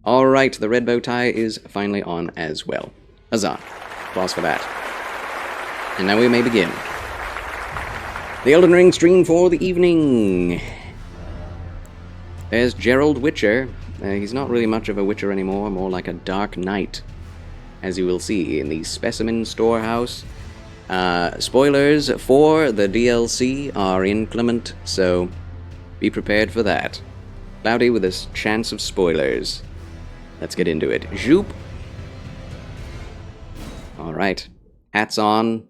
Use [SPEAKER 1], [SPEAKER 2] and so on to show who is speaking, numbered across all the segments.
[SPEAKER 1] Alright, the red bow tie is finally on as well. Huzzah. Applause for that. And now we may begin. The Elden Ring stream for the evening. There's Gerald Witcher. He's not really much of a Witcher anymore, more like a Dark Knight, as you will see in the Specimen Storehouse. Spoilers for the DLC are inclement, so be prepared for that. Cloudy with a chance of spoilers. Let's get into it. Zoop! Alright. Hats on.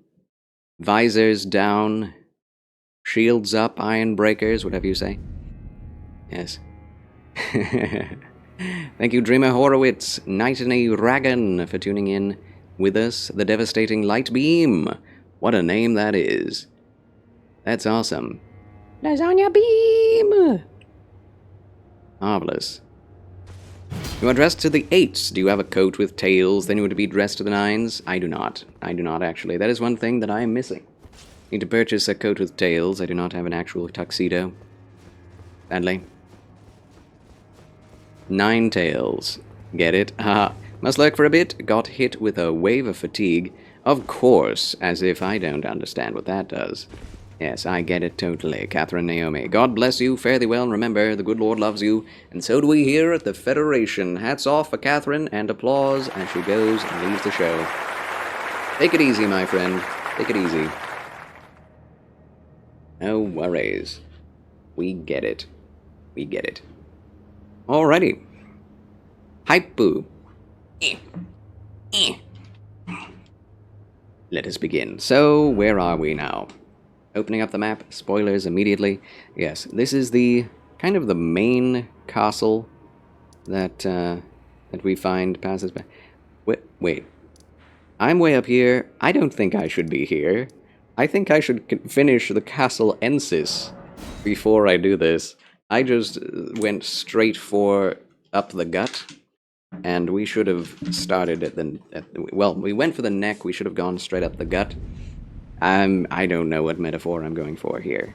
[SPEAKER 1] Visors down. Shields up, iron breakers, whatever you say. Yes. Thank you, Dreamer Horowitz, Nightany Ragan, for tuning in with us. The Devastating Light Beam. What a name that is. That's awesome. Lasagna Beam! Marvelous. You are dressed to the 8s. Do you have a coat with tails? Then you would be dressed to the 9s? I do not. I do not, actually. That is one thing that I am missing. Need to purchase a coat with tails. I do not have an actual tuxedo. Sadly. 9 tails. Get it? Haha. Must lurk for a bit. Got hit with a wave of fatigue. Of course, as if I don't understand what that does. Yes, I get it totally, Catherine Naomi. God bless you, fare thee well, and remember, the good Lord loves you, and so do we here at the Federation. Hats off for Catherine, and applause as she goes and leaves the show. Take it easy, my friend. Take it easy. No worries. We get it. We get it. Alrighty. Hype boo. Let us begin. So, where are we now? Opening up the map, spoilers immediately. Yes, this is the kind of the main castle that that we find passes by. Wait. I'm way up here. I don't think I should be here. I think I should finish the Castle Ensis before I do this. I just went straight for up the gut, and we should have started well, we went for the neck. We should have gone straight up the gut. I don't know what metaphor I'm going for here.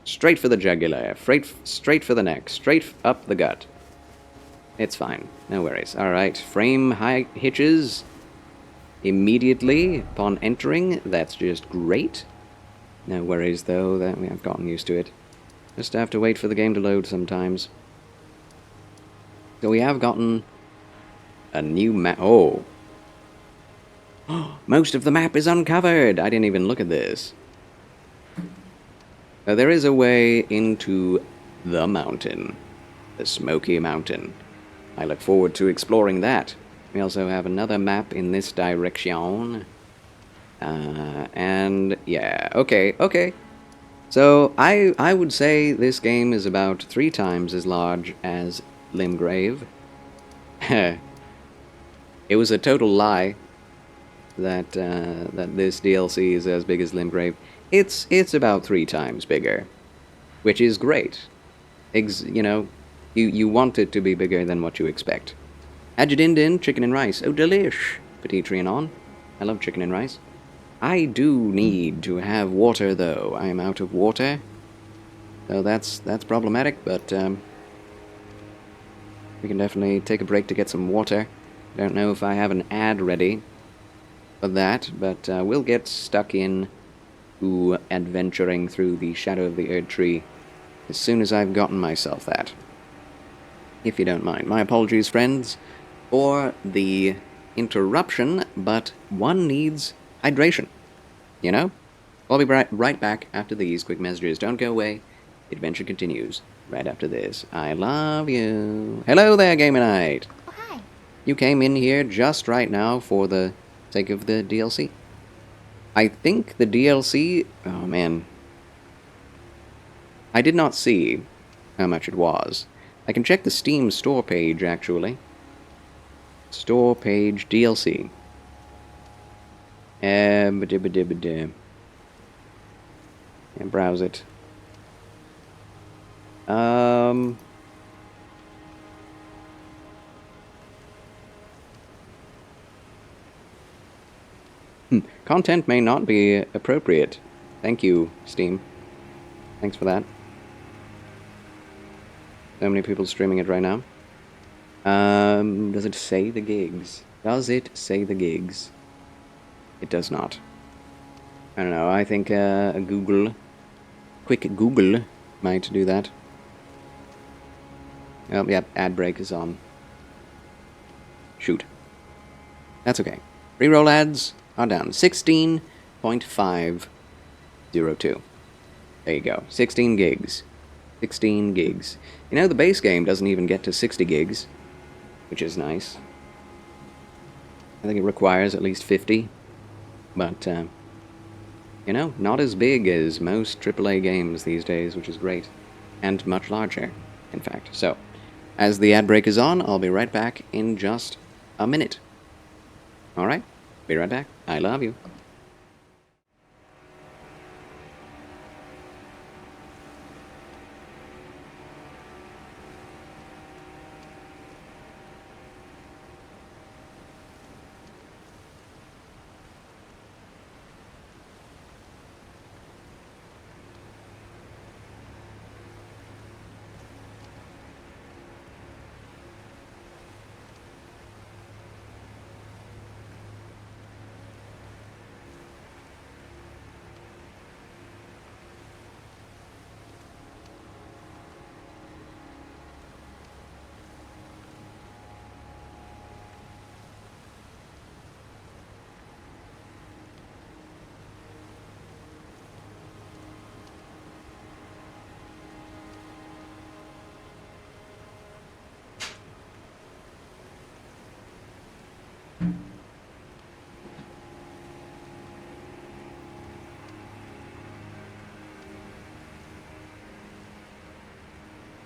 [SPEAKER 1] Straight for the jugular, straight for the neck, straight up the gut. It's fine, no worries. Alright, frame high hitches immediately upon entering. That's just great. No worries though, that I've gotten used to it. Just have to wait for the game to load sometimes. So we have gotten a new map. Oh! Most of the map is uncovered! I didn't even look at this. There is a way into the mountain. The Smoky Mountain. I look forward to exploring that. We also have another map in this direction. And yeah, okay. So I would say this game is about 3 times as large as Limgrave. It was a total lie that that this DLC is as big as Limgrave. It's about 3 times bigger, which is great. You know, you want it to be bigger than what you expect. Ajadindin, chicken and rice. Oh, delish. Petit Trianon. I love chicken and rice. I do need to have water, though. I am out of water. So that's problematic, but we can definitely take a break to get some water. Don't know if I have an ad ready for that, but we'll get stuck in to adventuring through the shadow of the Erdtree as soon as I've gotten myself that. If you don't mind. My apologies, friends, for the interruption, but one needs hydration, you know? I'll be right back after these quick messages. Don't go away. The adventure continues right after this. I love you. Hello there, Gamer Knight.
[SPEAKER 2] Oh, hi.
[SPEAKER 1] You came in here just right now for the sake of the DLC. I think the DLC... Oh, man. I did not see how much it was. I can check the Steam store page, actually. Store page DLC. And browse it. Content may not be appropriate. Thank you, Steam. Thanks for that. So many people streaming it right now. Does it say the gigs? Does it say the gigs? It does not. I don't know. I think a quick Google might do that. Oh, yep, ad break is on. Shoot. That's okay. Reroll ads are down. 16.502. There you go. 16 gigs. 16 gigs. You know, the base game doesn't even get to 60 gigs, which is nice. I think it requires at least 50, but, you know, not as big as most AAA games these days, which is great, and much larger, in fact. So, as the ad break is on, I'll be right back in just a minute. Alright, be right back. I love you.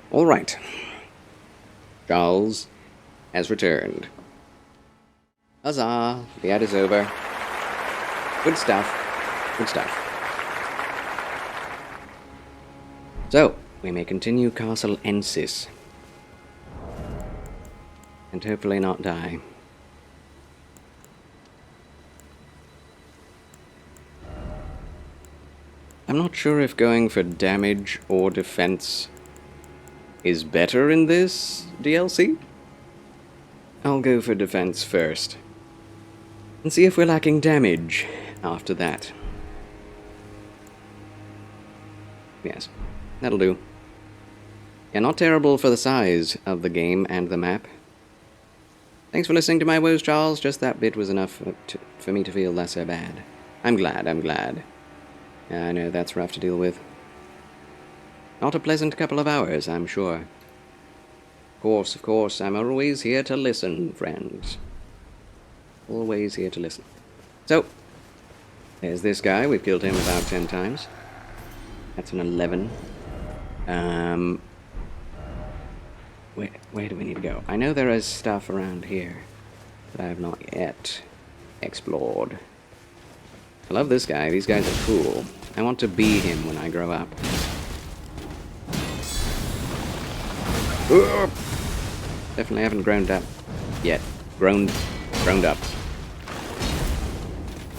[SPEAKER 1] Alright. Charles has returned. Huzzah! The ad is over. Good stuff. Good stuff. So, we may continue Castle Ensis. And hopefully not die. I'm not sure if going for damage or defense is better in this DLC. I'll go for defense first. And see if we're lacking damage after that. Yes, that'll do. Yeah, not terrible for the size of the game and the map. Thanks for listening to my woes, Charles. Just that bit was enough for me to feel less so bad. I'm glad. I know that's rough to deal with. Not a pleasant couple of hours, I'm sure. Of course, I'm always here to listen, friends. Always here to listen. So, there's this guy. We've killed him about 10 times. That's an 11. Where do we need to go? I know there is stuff around here that I have not yet explored. I love this guy. These guys are cool. I want to be him when I grow up. Definitely haven't grown up yet. Grown up.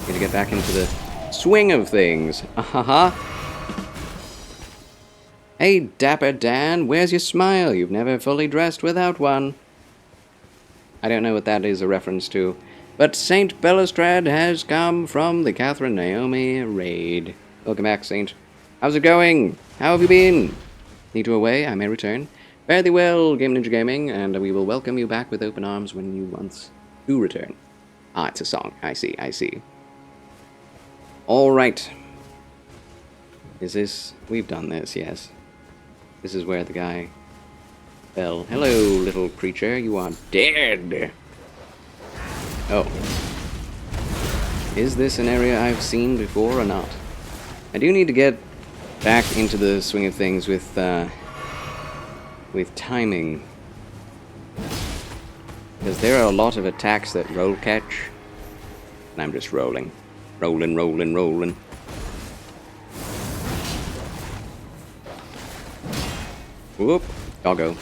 [SPEAKER 1] Need to get back into the swing of things. Hey, Dapper Dan, where's your smile? You've never fully dressed without one. I don't know what that is a reference to, but Saint Bellastrad has come from the Catherine Naomi raid. Welcome back, Saint. How's it going? How have you been? Need to away? I may return. Fare thee well, Game Ninja Gaming, and we will welcome you back with open arms when you once do return. Ah, it's a song. I see. Alright. Is this... We've done this, yes. This is where the guy fell. Hello, little creature. You are dead. Oh. Is this an area I've seen before or not? I do need to get back into the swing of things with timing. Because there are a lot of attacks that roll catch. And I'm just rolling. Rolling. Whoop. Doggo.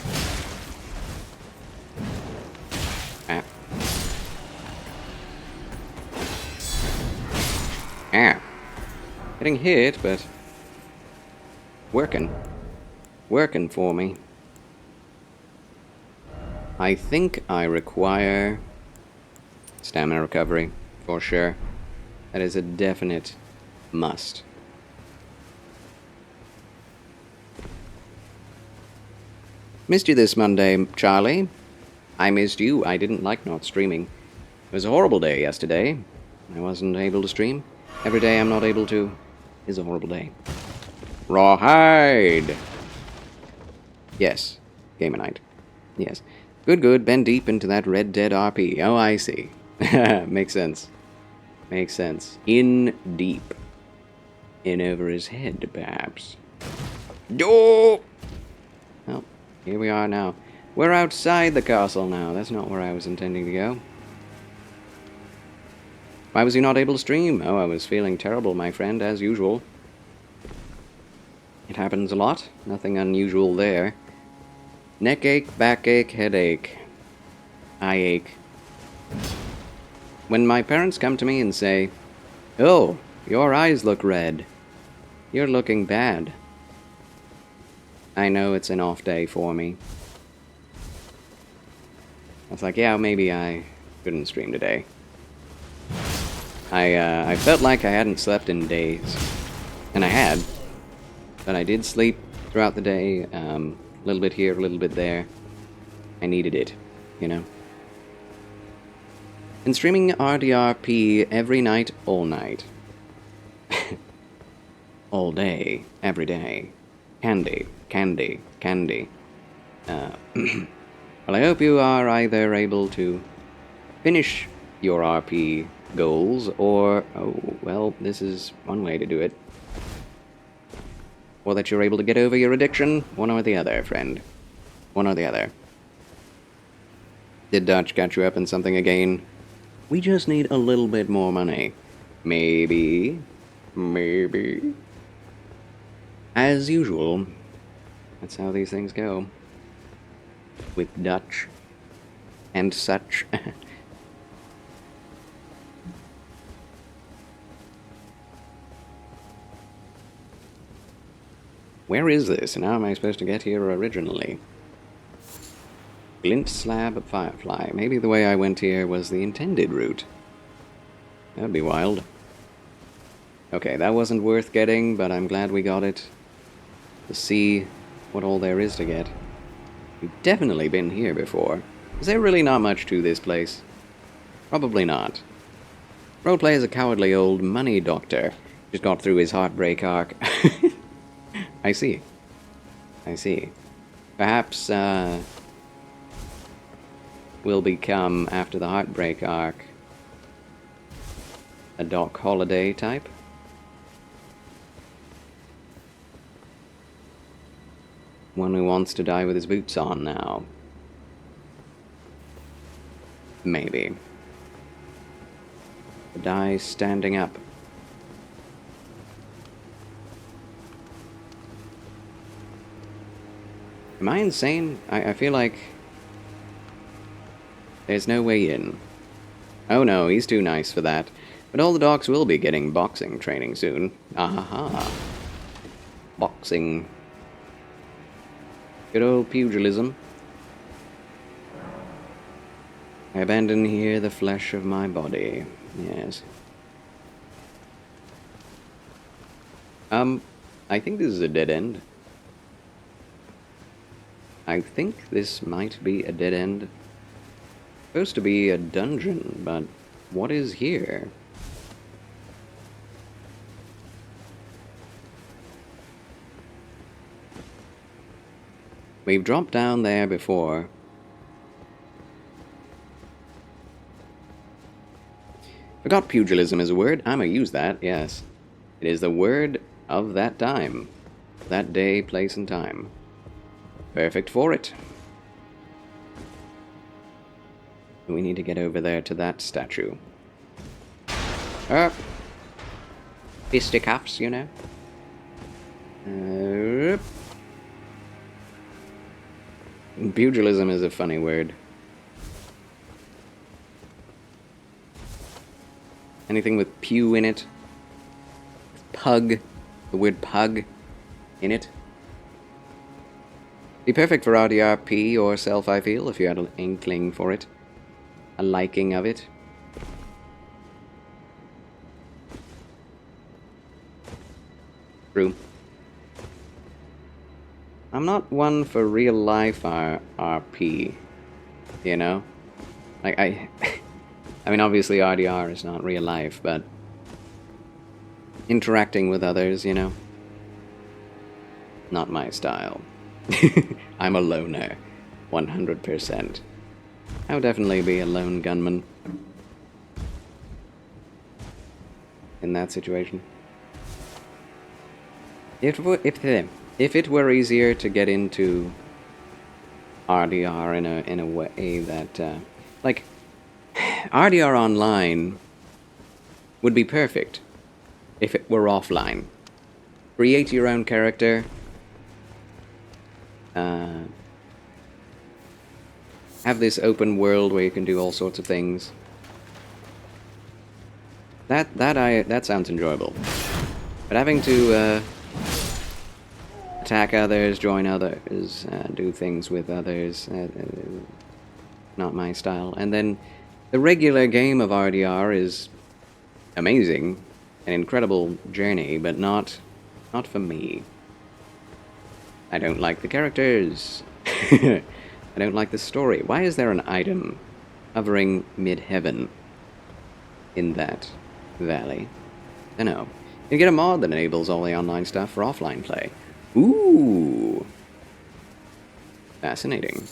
[SPEAKER 1] Ah. Ah. Getting hit, but... Working for me. I think I require stamina recovery, for sure. That is a definite must. Missed you this Monday, Charlie. I missed you. I didn't like not streaming. It was a horrible day yesterday. I wasn't able to stream. Every day I'm not able to is a horrible day. Rawhide! Yes. Gamer night. Yes. Good, good. Bend deep into that Red Dead RP. Oh, I see. Makes sense. Makes sense. In deep. In over his head, perhaps. Oh! Well, here we are now. We're outside the castle now. That's not where I was intending to go. Why was you not able to stream? Oh, I was feeling terrible, my friend, as usual. It happens a lot. Nothing unusual there. Neck ache, backache, headache. Eye ache. When my parents come to me and say, "Oh, your eyes look red. You're looking bad," I know it's an off day for me. I was like, yeah, maybe I couldn't stream today. I felt like I hadn't slept in days. And I had. But I did sleep throughout the day. A little bit here, a little bit there. I needed it, you know. And streaming RDRP every night, all night. All day, every day. Candy, candy, candy. Well, I hope you are either able to finish your RP goals, or, oh, well, this is one way to do it. Or that you're able to get over your addiction, one or the other, friend. One or the other. Did Dutch catch you up in something again? We just need a little bit more money. Maybe. Maybe. As usual. That's how these things go. With Dutch. And such. Where is this, and how am I supposed to get here originally? Glint slab firefly. Maybe the way I went here was the intended route. That'd be wild. Okay, that wasn't worth getting, but I'm glad we got it. To see what all there is to get. We've definitely been here before. Is there really not much to this place? Probably not. Roleplay is a cowardly old money doctor. Just got through his heartbreak arc. I see. I see. Perhaps, will become, after the heartbreak arc, a Doc Holiday type? One who wants to die with his boots on now. Maybe. Die standing up. Am I insane? I feel like there's no way in. Oh no, he's too nice for that. But all the docs will be getting boxing training soon. Ahaha. Boxing. Good old pugilism. I abandon here the flesh of my body. Yes. I think this is a dead end. I think this might be a dead end. Supposed to be a dungeon, but what is here? We've dropped down there before. Forgot pugilism is a word. I'ma use that, yes. It is the word of that time. That day, place, and time. Perfect for it. We need to get over there to that statue. Fisticuffs, you know. Pugilism is a funny word. Anything with pew in it. Pug. The word pug in it. Be perfect for RDRP or self, I feel, if you had an inkling for it. A liking of it. True. I'm not one for real life RP, you know? Like, I mean, obviously RDR is not real life, but interacting with others, you know? Not my style. I'm a loner. 100%. I would definitely be a lone gunman in that situation. If it were easier to get into RDR in a way that, like, RDR Online would be perfect if it were offline. Create your own character. Have this open world where you can do all sorts of things. That sounds enjoyable. But having to attack others, join others, do things with others, not my style. And then the regular game of RDR is amazing, an incredible journey, but not for me. I don't like the characters. I don't like the story. Why is there an item hovering mid-heaven in that valley? I know. You get a mod that enables all the online stuff for offline play. Ooh! Fascinating.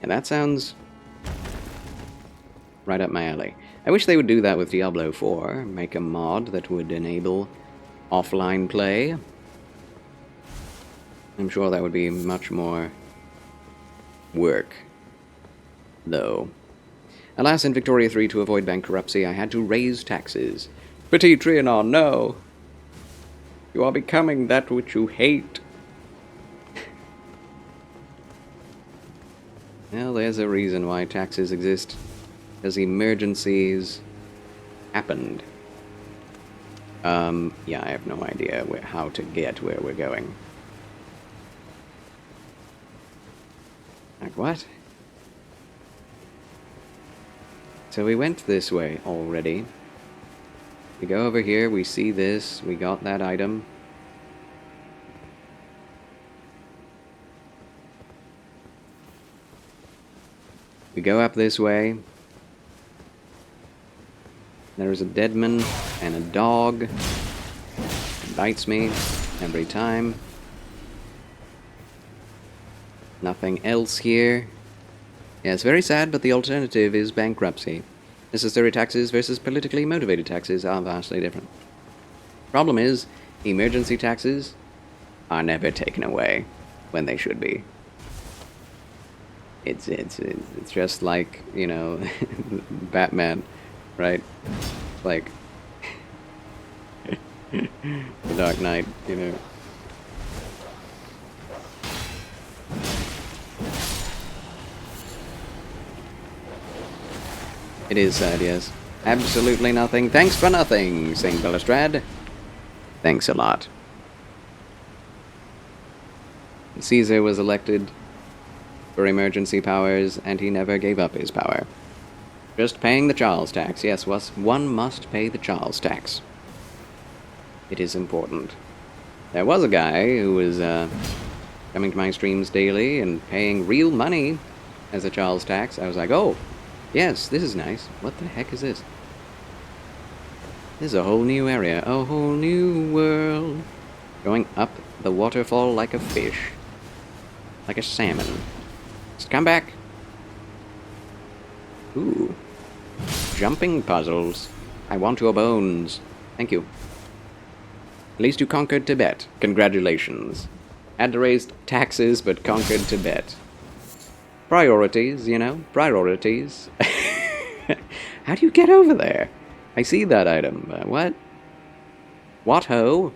[SPEAKER 1] And that sounds right up my alley. I wish they would do that with Diablo 4. Make a mod that would enable offline play. I'm sure that would be much more work, though. Alas, in Victoria 3, to avoid bankruptcy, I had to raise taxes. Petit Trianon, no! You are becoming that which you hate. Well, there's a reason why taxes exist. Because emergencies happened. Yeah, I have no idea how to get where we're going. Like what? So we went this way already. We go over here, we see this, we got that item. We go up this way. There's a deadman and a dog. It bites me every time. Nothing else here. Yeah, it's very sad, but the alternative is bankruptcy. Necessary taxes versus politically motivated taxes are vastly different. Problem is, emergency taxes are never taken away when they should be. It's just like, you know, Batman, right? Like The Dark Knight, you know. It is sad, yes. Absolutely nothing. Thanks for nothing, St. Belistrad. Thanks a lot. Caesar was elected for emergency powers, and he never gave up his power. Just paying the Charles tax. Yes, one must pay the Charles tax. It is important. There was a guy who was coming to my streams daily and paying real money as a Charles tax. I was like, oh, yes, this is nice. What the heck is this? This is a whole new area. A whole new world. Going up the waterfall like a fish. Like a salmon. Just come back. Ooh. Jumping puzzles. I want your bones. Thank you. At least you conquered Tibet. Congratulations. Had to raise taxes, but conquered Tibet. Priorities, you know? Priorities. How do you get over there? I see that item. What? What ho?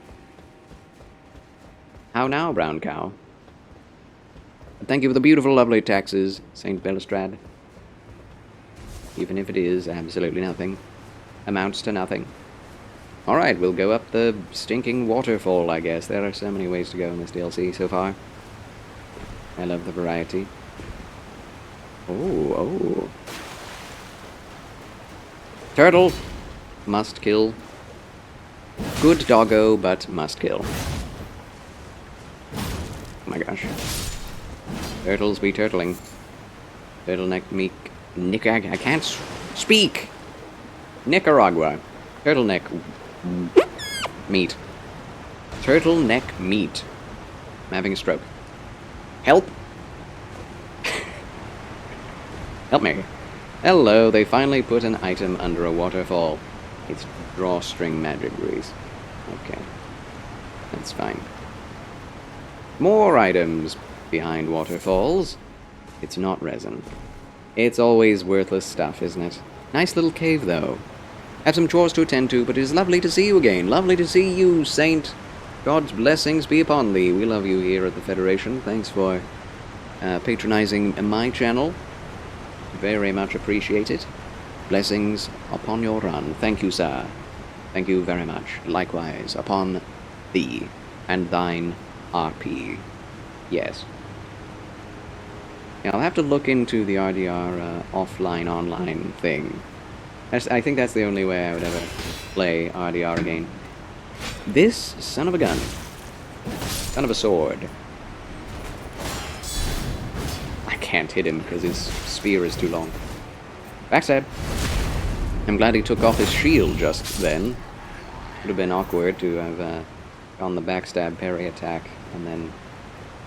[SPEAKER 1] How now, brown cow? Thank you for the beautiful, lovely taxes, St. Belistrad. Even if it is absolutely nothing. Amounts to nothing. Alright, we'll go up the stinking waterfall, I guess. There are so many ways to go in this DLC so far. I love the variety. Oh. Turtle! Must kill. Good doggo, but must kill. Oh my gosh. Turtles be turtling. Turtleneck meek. I can't speak! Nicaragua. Turtleneck meat. Turtleneck meat. I'm having a stroke. Help! Help me. Hello, they finally put an item under a waterfall. It's drawstring magic grease. Okay. That's fine. More items behind waterfalls. It's not resin. It's always worthless stuff, isn't it? Nice little cave, though. Have some chores to attend to, but it is lovely to see you again. Lovely to see you, Saint. God's blessings be upon thee. We love you here at the Federation. Thanks for patronizing my channel. Very much appreciated. Blessings upon your run. Thank you, sir. Thank you very much. Likewise, upon thee and thine RP. Yes. Yeah, I'll have to look into the RDR offline online thing. I think that's the only way I would ever play RDR again. This son of a gun. Son of a sword. I can't hit him because his spear is too long. Backstab. I'm glad he took off his shield just then. Would have been awkward to have gone the backstab parry attack and then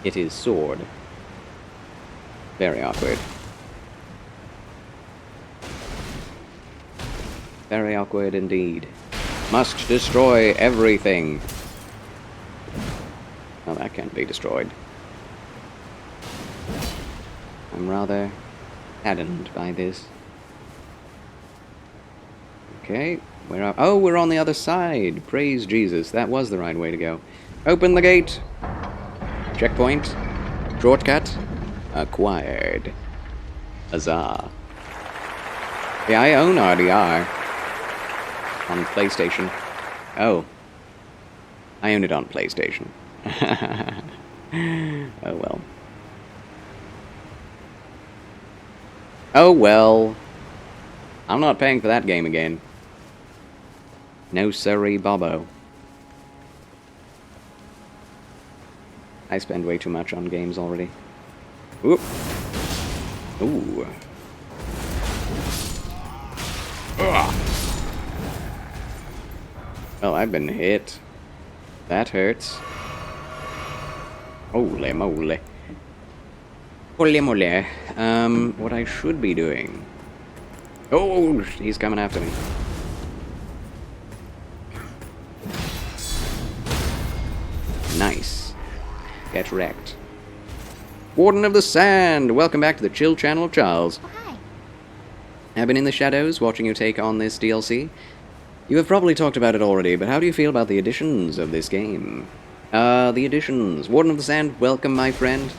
[SPEAKER 1] hit his sword. Very awkward. Very awkward indeed. Must destroy everything. Oh, that can't be destroyed. I'm rather saddened by this. Okay, where are... Oh, we're on the other side! Praise Jesus, that was the right way to go. Open the gate! Checkpoint. Shortcut. Acquired. Huzzah. Yeah, I own RDR. On PlayStation. Oh. I own it on PlayStation. Oh well. Oh well. I'm not paying for that game again. No siree, Bobo. I spend way too much on games already. Oop. Ooh. Ugh. Well, I've been hit. That hurts. Holy moly. Holy moly. What I should be doing... Oh, he's coming after me. Nice. Get wrecked. Warden of the Sand! Welcome back to the Chill Channel of Charles.
[SPEAKER 2] Oh, hi.
[SPEAKER 1] I've been in the shadows watching you take on this DLC. You have probably talked about it already, but how do you feel about the additions of this game? The additions. Warden of the Sand, welcome, my friend.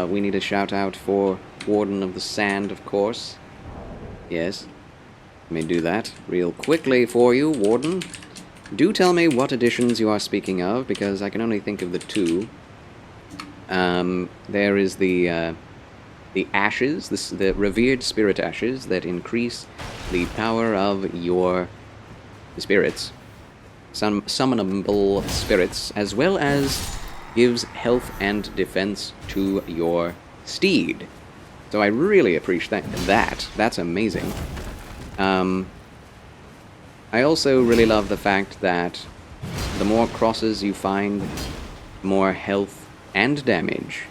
[SPEAKER 1] We need a shout-out for Warden of the Sand, of course. Yes. Let me do that real quickly for you, Warden. Do tell me what additions you are speaking of, because I can only think of the two. There is the ashes, the revered spirit ashes that increase the power of your spirits, some summonable spirits, as well as gives health and defense to your steed. So I really appreciate that. That's amazing. I also really love the fact that the more crosses you find, the more health and damage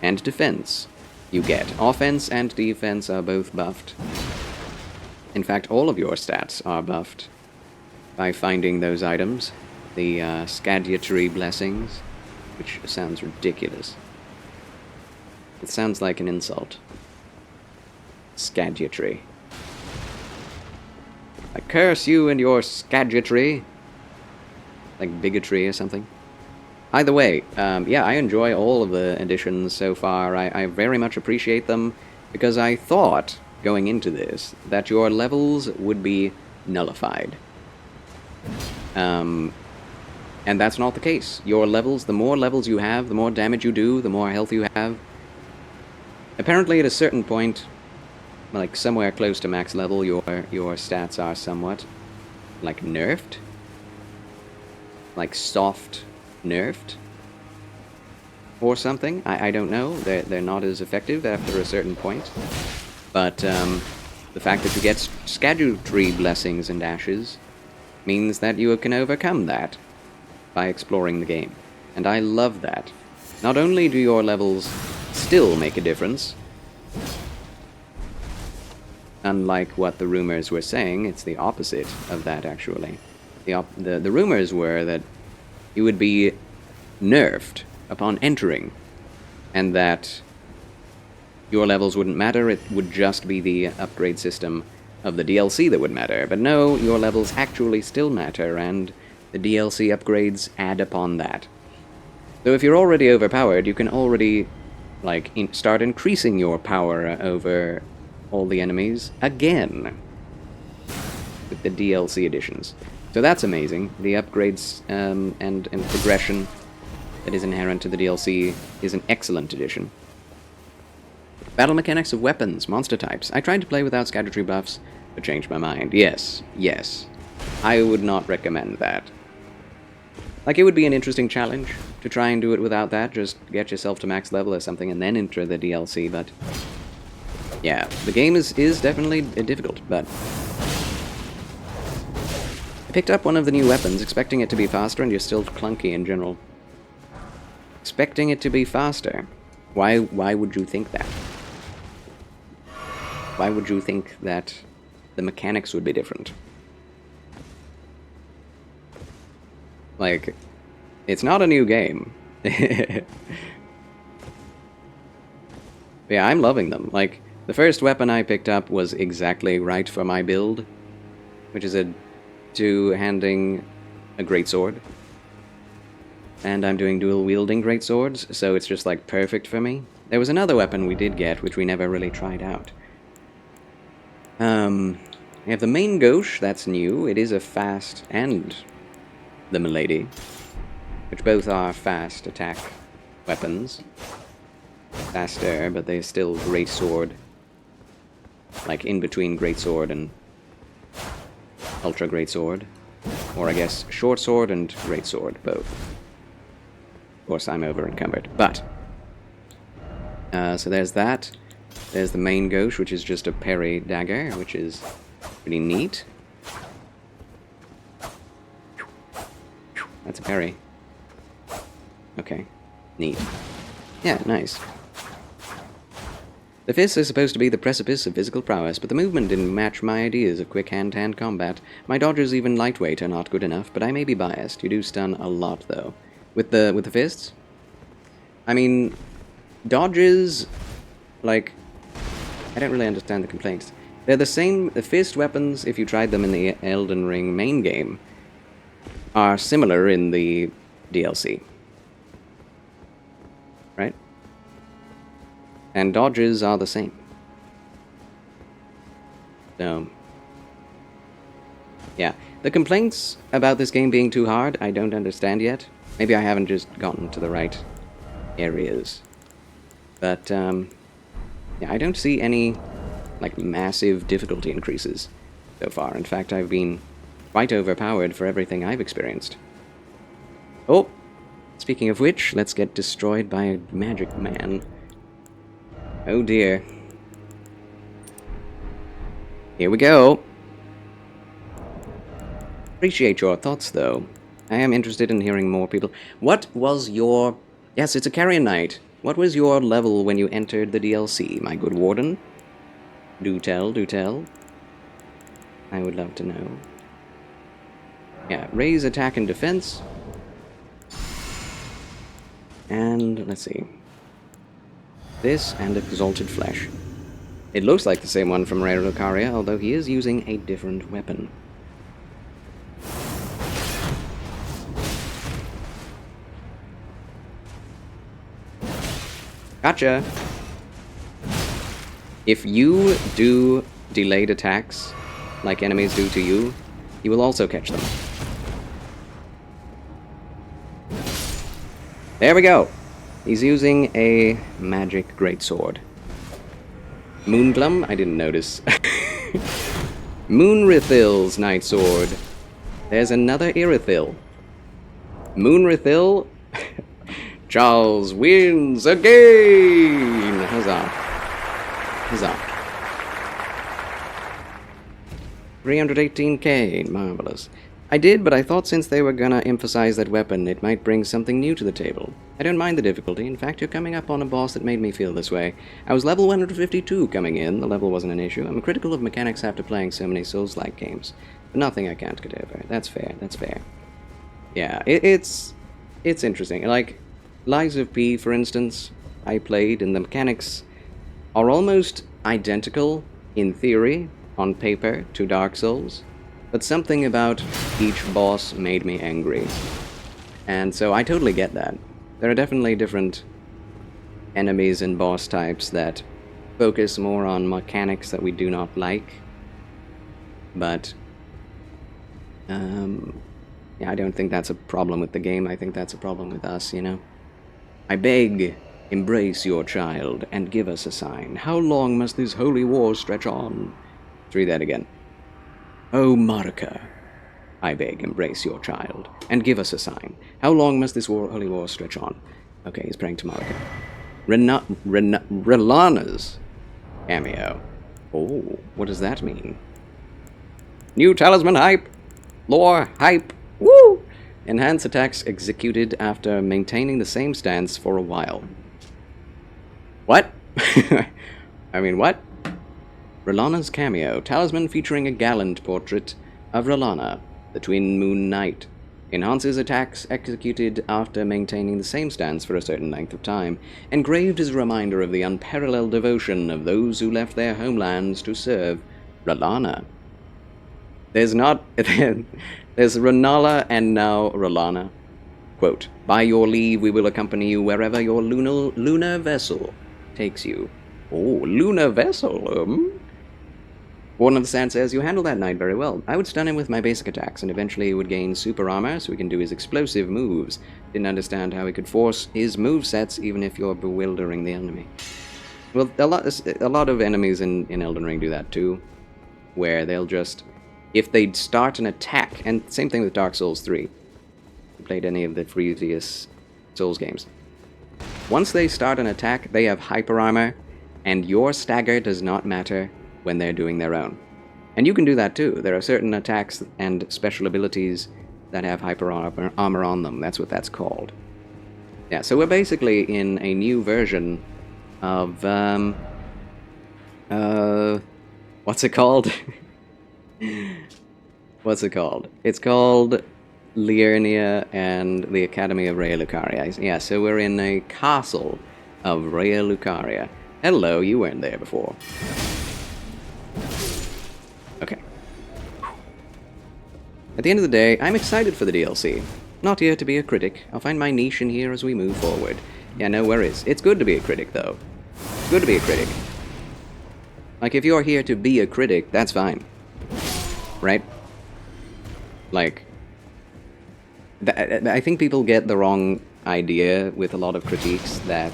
[SPEAKER 1] and defense you get. Offense and defense are both buffed. In fact, all of your stats are buffed by finding those items. The Erdtree blessings, which sounds ridiculous. It sounds like an insult. Erdtree. I curse you and your Erdtree. Like bigotry or something. Either way, yeah, I enjoy all of the additions so far. I very much appreciate them, because I thought, going into this, that your levels would be nullified. And that's not the case. Your levels, the more levels you have, the more damage you do, the more health you have. Apparently at a certain point, like somewhere close to max level, your stats are somewhat, like, nerfed. Like, soft nerfed. Or something. I don't know. They're not as effective after a certain point. But, the fact that you get Erdtree blessings and ashes means that you can overcome that by exploring the game. And I love that. Not only do your levels still make a difference, unlike what the rumors were saying, it's the opposite of that, actually. The rumors were that you would be nerfed upon entering, and that your levels wouldn't matter, it would just be the upgrade system of the DLC that would matter. But no, your levels actually still matter, and the DLC upgrades add upon that. So if you're already overpowered, you can already, like, start increasing your power over all the enemies again with the DLC additions. So that's amazing. The upgrades and progression that is inherent to the DLC is an excellent addition. Battle mechanics of weapons, monster types. I tried to play without Erdtree buffs, but changed my mind. Yes. I would not recommend that. Like, it would be an interesting challenge to try and do it without that, just get yourself to max level or something and then enter the DLC, but yeah, the game is definitely difficult, but I picked up one of the new weapons, expecting it to be faster, and you're still clunky in general. Expecting it to be faster. Why would you think that? Why would you think that the mechanics would be different? Like, it's not a new game. Yeah, I'm loving them. Like, the first weapon I picked up was exactly right for my build, which is a two-handing a greatsword. And I'm doing dual-wielding greatswords, so it's just, like, perfect for me. There was another weapon we did get, which we never really tried out. We have the main gauche, that's new. It is a fast, and the milady, which both are fast attack weapons. Faster, but they're still greatsword. Like, in between greatsword and ultra greatsword. Or I guess short sword and greatsword, both. Of course, I'm over encumbered. But so there's that. There's the main gauche, which is just a parry dagger, which is pretty neat. That's a parry. Okay, neat. Yeah, nice. The fist is supposed to be the precipice of physical prowess, but the movement didn't match my ideas of quick hand-to-hand combat. My dodges, even lightweight, are not good enough, but I may be biased. You do stun a lot, though. With the fists? I mean, dodges, like, I don't really understand the complaints. They're the same, the fist weapons, if you tried them in the Elden Ring main game, are similar in the DLC. Right? And dodges are the same. So, yeah. The complaints about this game being too hard, I don't understand yet. Maybe I haven't just gotten to the right areas. But, yeah, I don't see any, like, massive difficulty increases so far. In fact, I've been quite overpowered for everything I've experienced. Oh! Speaking of which, let's get destroyed by a magic man. Oh dear. Here we go. Appreciate your thoughts, though. I am interested in hearing more people. What was your... Yes, it's a Carrion Knight. What was your level when you entered the DLC, my good warden? Do tell, do tell. I would love to know. Yeah, raise attack and defense. And, let's see. This and Exalted Flesh. It looks like the same one from Rare Lucaria, although he is using a different weapon. Gotcha! If you do delayed attacks, like enemies do to you, he will also catch them. There we go. He's using a magic greatsword. Moonglum? I didn't notice. Moonrithil's Night Sword. There's another Irithil. Moonrithil. Charles wins again! Huzzah. Huzzah. 318k. Marvelous. I did, but I thought since they were gonna emphasize that weapon, it might bring something new to the table. I don't mind the difficulty. In fact, you're coming up on a boss that made me feel this way. I was level 152 coming in. The level wasn't an issue. I'm critical of mechanics after playing so many Souls-like games. But nothing I can't get over. That's fair. That's fair. Yeah, it's interesting. Like, Lies of P, for instance, I played, and the mechanics are almost identical, in theory, on paper, to Dark Souls. But something about each boss made me angry. And so I totally get that. There are definitely different enemies and boss types that focus more on mechanics that we do not like. But, yeah, I don't think that's a problem with the game. I think that's a problem with us, you know? I beg, embrace your child, and give us a sign. How long must this holy war stretch on? Let's read that again. Oh, Marika, I beg, embrace your child, and give us a sign. How long must this holy war stretch on? Okay, he's praying to Marika. Relana's cameo. Oh, what does that mean? New talisman hype! Lore hype! Woo! Enhance attacks executed after maintaining the same stance for a while. What? I mean, what? Relana's cameo. Talisman featuring a gallant portrait of Relana, the Twin Moon Knight. Enhances attacks executed after maintaining the same stance for a certain length of time. Engraved as a reminder of the unparalleled devotion of those who left their homelands to serve Relana. There's Renala and now Relana. Quote, by your leave we will accompany you wherever your lunar vessel takes you. Oh, lunar vessel, Warden of the Sand says, you handle that knight very well. I would stun him with my basic attacks, and eventually he would gain super armor so he can do his explosive moves. Didn't understand how he could force his movesets even if you're bewildering the enemy. Well, a lot of enemies in Elden Ring do that too, where they'll just, if they start an attack, and same thing with Dark Souls 3. If you played any of the previous Souls games. Once they start an attack, they have hyper armor, and your stagger does not matter when they're doing their own. And you can do that too. There are certain attacks and special abilities that have hyper armor on them. That's what that's called. Yeah, so we're basically in a new version of, what's it called? What's it called? It's called Liurnia and the Academy of Raya Lucaria. Yeah, so we're in a castle of Raya Lucaria. Hello, you weren't there before. Okay. At the end of the day, I'm excited for the DLC. Not here to be a critic. I'll find my niche in here as we move forward. Yeah, no worries. It's good to be a critic, though. It's good to be a critic. Like, if you're here to be a critic, that's fine. Right? Like, I think people get the wrong idea with a lot of critiques that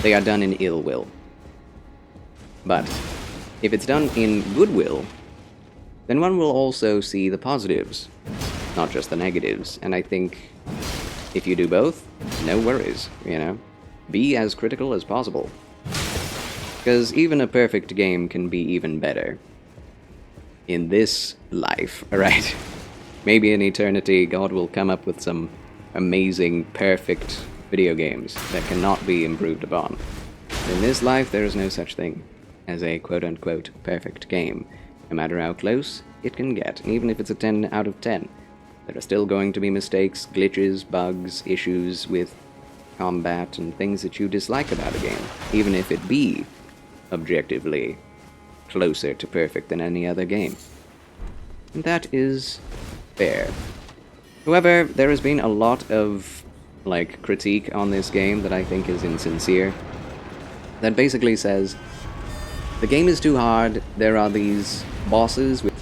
[SPEAKER 1] they are done in ill will. But if it's done in goodwill, then one will also see the positives, not just the negatives. And I think if you do both, no worries, you know? Be as critical as possible. Because even a perfect game can be even better. In this life, alright? Maybe in eternity, God will come up with some amazing, perfect video games that cannot be improved upon. In this life, there is no such thing as a quote-unquote perfect game. No matter how close it can get, even if it's a 10 out of 10. There are still going to be mistakes, glitches, bugs, issues with combat, and things that you dislike about a game, even if it be objectively closer to perfect than any other game. And that is fair. However, there has been a lot of, like, critique on this game that I think is insincere. That basically says, the game is too hard, there are these bosses with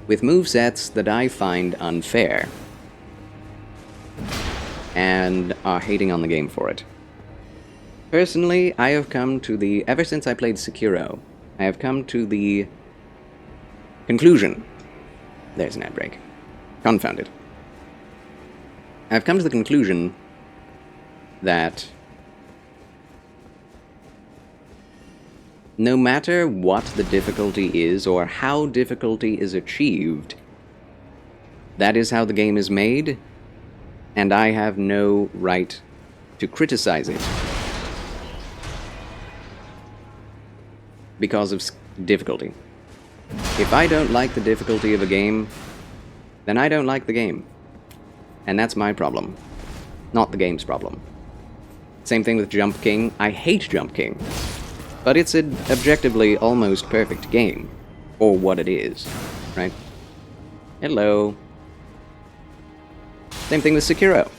[SPEAKER 1] movesets that I find unfair. and are hating on the game for it. Personally, I have come to the... Ever since I played Sekiro, I have come to the conclusion... There's an ad break. Confound it. I've come to the conclusion that no matter what the difficulty is or how difficulty is achieved, that is how the game is made, and I have no right to criticize it because of difficulty. If I don't like the difficulty of a game, then I don't like the game. And that's my problem, not the game's problem. Same thing with Jump King. I hate Jump King, but it's an objectively almost perfect game, for what it is, right? Hello. Same thing with Sekiro.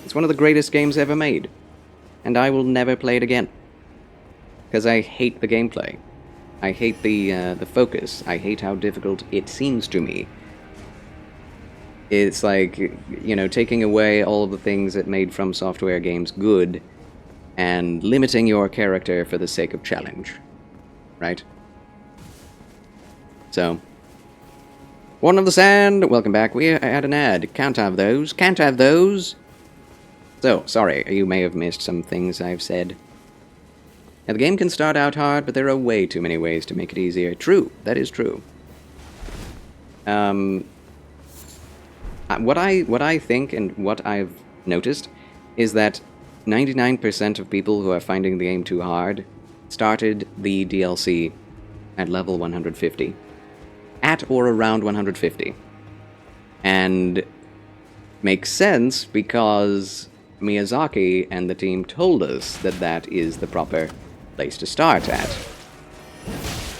[SPEAKER 1] It's one of the greatest games ever made, and I will never play it again, because I hate the gameplay. I hate the focus. I hate how difficult it seems to me. It's like, you know, taking away all of the things that made From Software games good and limiting your character for the sake of challenge, right? So, Warden of the Sand, welcome back. We had an ad. Can't have those. Can't have those. So, sorry, you may have missed some things I've said. Now, the game can start out hard, but there are way too many ways to make it easier. True, that is true. What I think and what I've noticed is that 99% of people who are finding the game too hard started the DLC at level 150. At or around 150. And makes sense because Miyazaki and the team told us that that is the proper place to start at.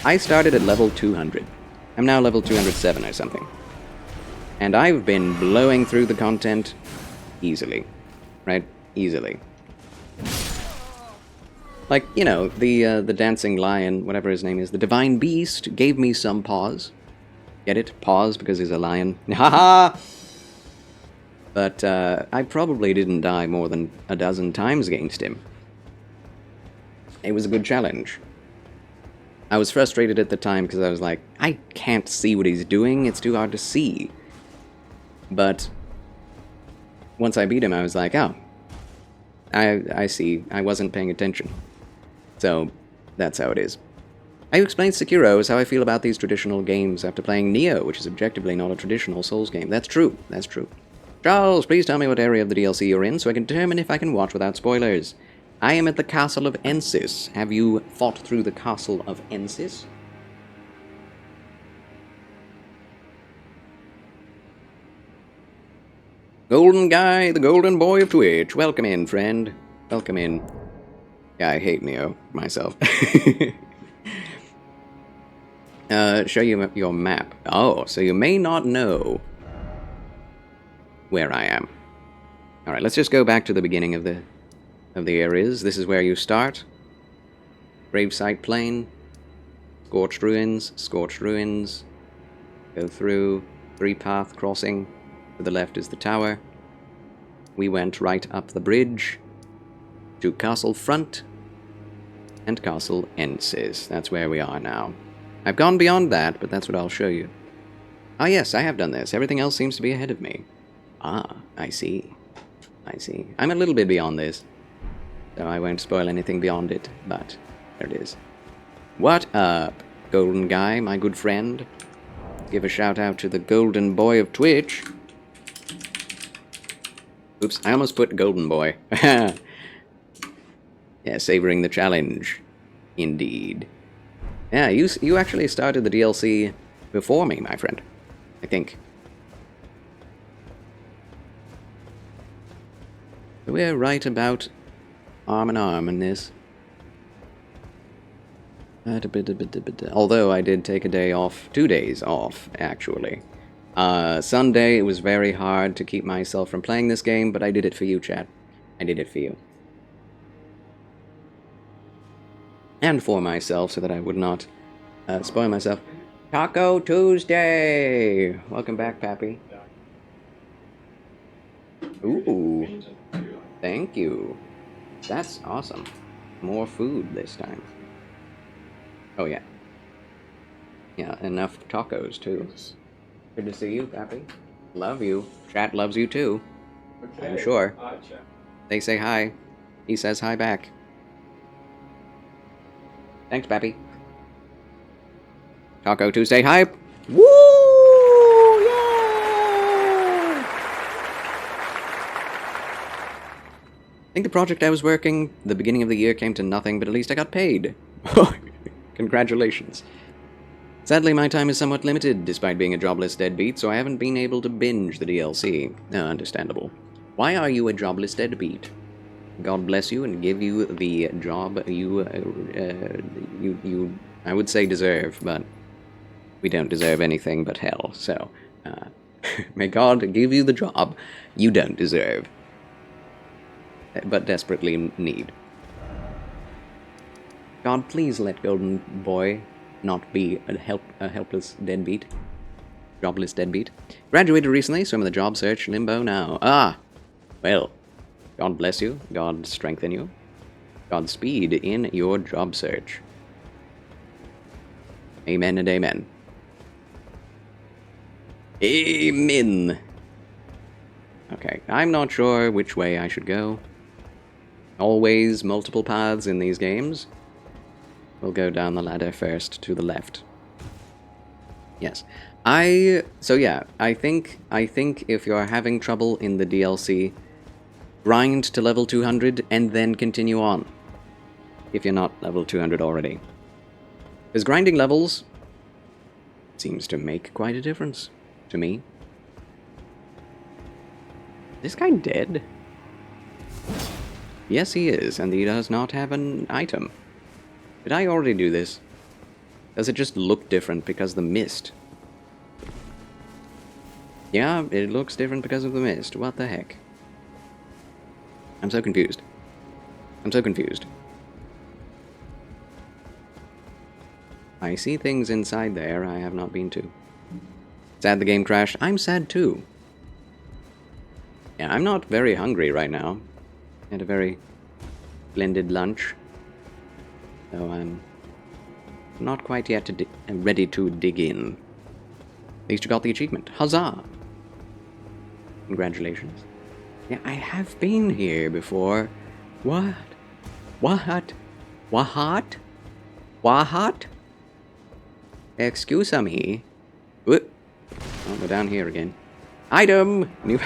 [SPEAKER 1] I started at level 200. I'm now level 207 or something. And I've been blowing through the content easily. Right? Easily. Like, you know, the dancing lion, whatever his name is, the divine beast, gave me some pause. Get it? Pause because he's a lion. Haha! But I probably didn't die more than a dozen times against him. It was a good challenge. I was frustrated at the time because I was like, I can't see what he's doing, it's too hard to see. But once I beat him, I was like, oh, I see. I wasn't paying attention. So, that's how it is. I explained Sekiro is how I feel about these traditional games after playing Nioh, which is objectively not a traditional Souls game. That's true. That's true. Charles, please tell me what area of the DLC you're in so I can determine if I can watch without spoilers. I am at the Castle of Ensis. Have you fought through the Castle of Ensis? Golden Guy, the golden boy of Twitch. Welcome in, friend. Welcome in. Yeah, I hate Nioh, myself. Show you your map. Oh, so you may not know where I am. Alright, let's just go back to the beginning of the areas. This is where you start. Gravesite Plain. Scorched Ruins. Go through. 3-path crossing. To the left is the tower. We went right up the bridge to Castle Front and Castle Ensis. That's where we are now. I've gone beyond that, but that's what I'll show you. Ah, yes, I have done this. Everything else seems to be ahead of me. Ah, I see. I see. I'm a little bit beyond this, so I won't spoil anything beyond it, but there it is. What up, Golden Guy, my good friend? Give a shout out to the Golden Boy of Twitch. Oops, I almost put Golden Boy. Yeah, savoring the challenge. Indeed. Yeah, you actually started the DLC before me, my friend. I think. We're right about arm in arm in this. Although I did take a day off, 2 days off, actually. Sunday, it was very hard to keep myself from playing this game, but I did it for you, chat. I did it for you. And for myself, so that I would not spoil myself. Taco Tuesday! Welcome back, Pappy. Ooh. Thank you. That's awesome. More food this time. Oh, yeah. Yeah, enough tacos, too. Good to see you, Pappy. Love you. Chat loves you, too. Okay. I'm sure. Hi, chat. They say hi. He says hi back. Thanks, Pappy. Taco Tuesday hype. Woo! Yeah! I think the project I was working the beginning of the year came to nothing, but at least I got paid. Congratulations. Sadly, my time is somewhat limited, despite being a jobless deadbeat, so I haven't been able to binge the DLC. Understandable. Why are you a jobless deadbeat? God bless you and give you the job you I would say deserve, but we don't deserve anything but hell, so may God give you the job you don't deserve, but desperately need. God, please let Golden Boy not be a helpless deadbeat. Jobless deadbeat. Graduated recently, so I'm in the job search limbo now. Ah! Well, God bless you. God strengthen you. Godspeed in your job search. Amen and amen. Amen! Okay, I'm not sure which way I should go. Always multiple paths in these games. We'll go down the ladder first, to the left. Yes. I think if you're having trouble in the DLC, grind to level 200 and then continue on. If you're not level 200 already. Because grinding levels seems to make quite a difference to me. Is this guy dead? Yes, he is, and he does not have an item. Did I already do this? Does it just look different because of the mist? Yeah, it looks different because of the mist. What the heck? I'm so confused. I'm so confused. I see things inside there I have not been to. Sad the game crashed. I'm sad too. Yeah, I'm not very hungry right now. Had a very splendid lunch. So I'm not quite yet ready to dig in. At least you got the achievement. Huzzah! Congratulations. Yeah, I have been here before. What? What? What? What? Excuse me. Whoop. Oh, we're down here again. Item! New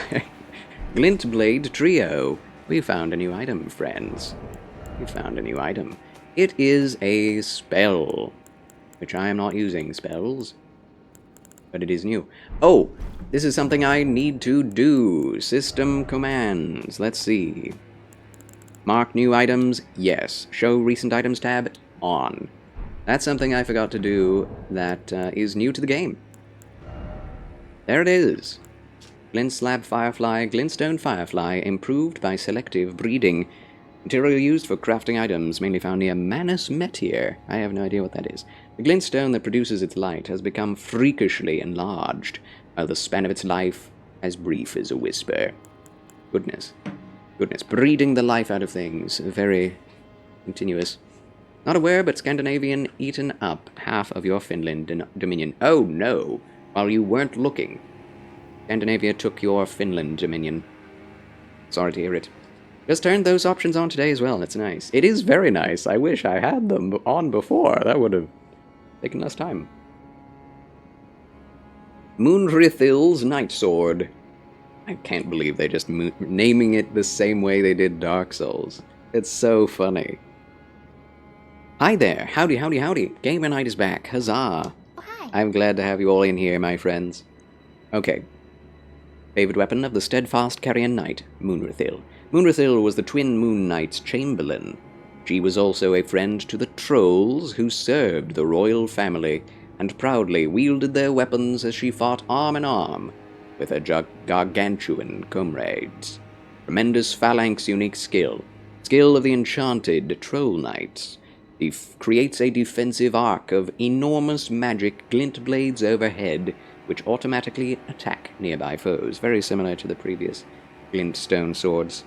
[SPEAKER 1] Glintblade Trio. We found a new item, friends. We found a new item. It is a spell, which I am not using spells, but it is new. Oh, this is something I need to do. System commands. Let's see. Mark new items. Yes. Show recent items tab. On. That's something I forgot to do that is new to the game. There it is. Glint Slab Firefly, Glintstone Firefly, improved by selective breeding. Material used for crafting items, mainly found near Manus Metier. I have no idea what that is. The glintstone that produces its light has become freakishly enlarged, while the span of its life as brief as a whisper. Goodness. Goodness. Breeding the life out of things. Very continuous. Not aware, but Scandinavian eaten up half of your Finland dominion. Oh no! While you weren't looking. Scandinavia took your Finland dominion. Sorry to hear it. Just turned those options on today as well. That's nice. It is very nice. I wish I had them on before. That would have taken less time. Moonrithil's Night Sword. I can't believe they just naming it the same way they did Dark Souls. It's so funny. Hi there. Howdy, howdy, howdy. Gamer Night is back. Huzzah. Oh, hi. I'm glad to have you all in here, my friends. Okay. Favorite weapon of the steadfast Carrion Knight, Moonrithil. Moonrithil was the Twin Moon Knight's chamberlain. She was also a friend to the trolls who served the royal family and proudly wielded their weapons as she fought arm in arm with her gargantuan comrades. Tremendous phalanx unique skill. Skill of the enchanted troll knights. Creates a defensive arc of enormous magic glint blades overhead which automatically attack nearby foes. Very similar to the previous glintstone swords.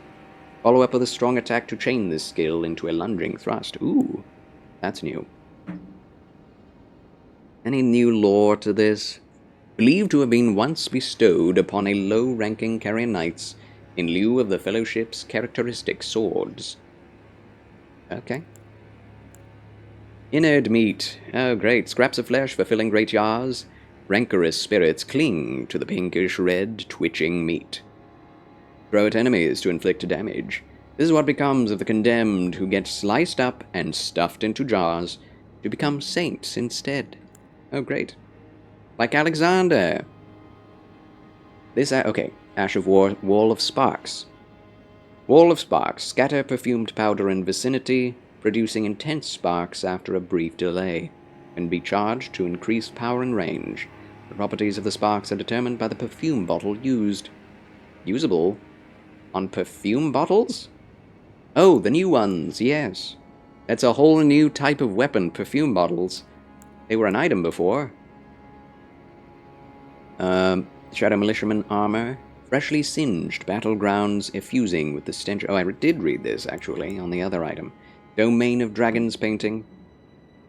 [SPEAKER 1] Follow up with a strong attack to chain this skill into a lunging thrust. Ooh, that's new. Any new lore to this? Believed to have been once bestowed upon a low-ranking Carrion Knights in lieu of the Fellowship's characteristic swords. Okay. Inert meat. Oh, great. Scraps of flesh for filling great jars. Rancorous spirits cling to the pinkish red, twitching meat. Throw at enemies to inflict damage. This is what becomes of the condemned who get sliced up and stuffed into jars to become saints instead. Oh, great. Like Alexander. This, okay. Ash of War, Wall of Sparks. Wall of Sparks. Scatter perfumed powder in vicinity, producing intense sparks after a brief delay, and be charged to increase power and range. The properties of the sparks are determined by the perfume bottle used. Usable on perfume bottles? Oh, the new ones, yes. That's a whole new type of weapon, perfume bottles. They were an item before. Shadow Militiaman armor. Freshly singed battlegrounds effusing with the stench. Oh, I did read this, actually, on the other item. Domain of Dragons painting.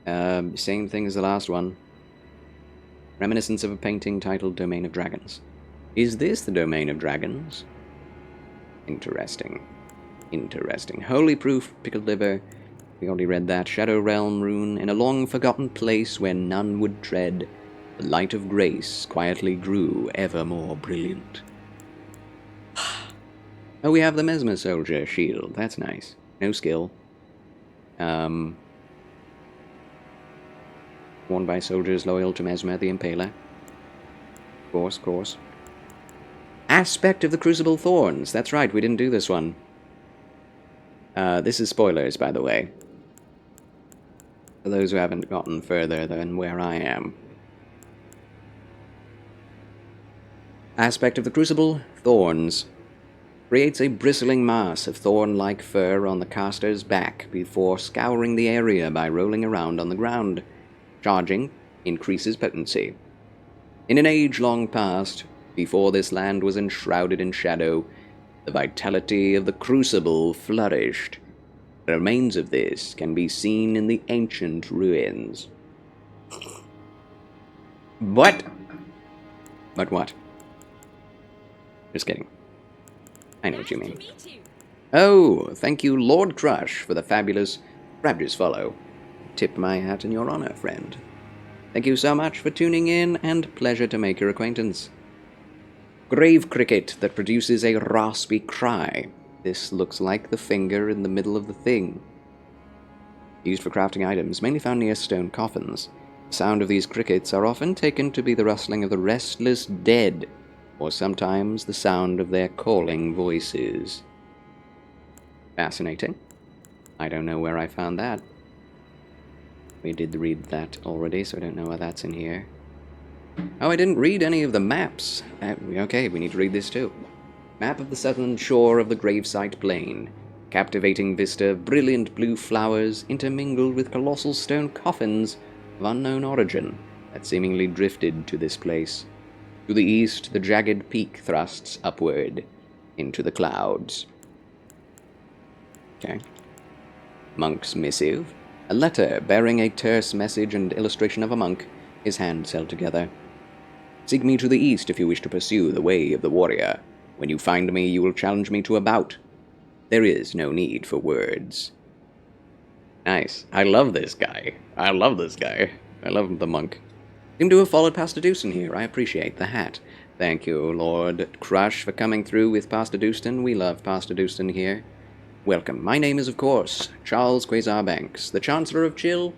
[SPEAKER 1] Same thing as the last one. Reminiscence of a painting titled Domain of Dragons. Is this the Domain of Dragons? Interesting. Interesting. Holy Proof, Pickled Liver. We already read that. Shadow Realm rune. In a long-forgotten place where none would tread, the light of grace quietly grew ever more brilliant. Oh, we have the Mesmer Soldier shield. That's nice. No skill. Worn by soldiers loyal to Mesmer the Impaler. Of course. Aspect of the Crucible Thorns. That's right, we didn't do this one. This is spoilers, by the way. For those who haven't gotten further than where I am. Aspect of the Crucible Thorns. Creates a bristling mass of thorn-like fur on the caster's back before scouring the area by rolling around on the ground. Charging increases potency. In an age long past, before this land was enshrouded in shadow, the vitality of the Crucible flourished. The remains of this can be seen in the ancient ruins. What? But what? Just kidding. I know what you mean. Oh, thank you, Lord Crush, for the fabulous Rabj's follow. Tip my hat in your honor, friend. Thank you so much for tuning in, and pleasure to make your acquaintance. Grave cricket that produces a raspy cry. This looks like the finger in the middle of the thing. Used for crafting items, mainly found near stone coffins. The sound of these crickets are often taken to be the rustling of the restless dead, or sometimes the sound of their calling voices. Fascinating. I don't know where I found that. We did read that already, so I don't know why that's in here. Oh, I didn't read any of the maps. Okay, we need to read this too. Map of the southern shore of the gravesite plain. Captivating vista of brilliant blue flowers intermingled with colossal stone coffins of unknown origin that seemingly drifted to this place. To the east, the jagged peak thrusts upward into the clouds. Okay. Monk's missive. A letter bearing a terse message and illustration of a monk, his hands held together. Seek me to the east if you wish to pursue the way of the warrior. When you find me, you will challenge me to a bout. There is no need for words. Nice. I love this guy. I love the monk. Seem to have followed Pastor Dewston here. I appreciate the hat. Thank you, Lord Crush, for coming through with Pastor Dewston. We love Pastor Dewston here. Welcome. My name is, of course, Charles Quasar Banks, the Chancellor of Chill,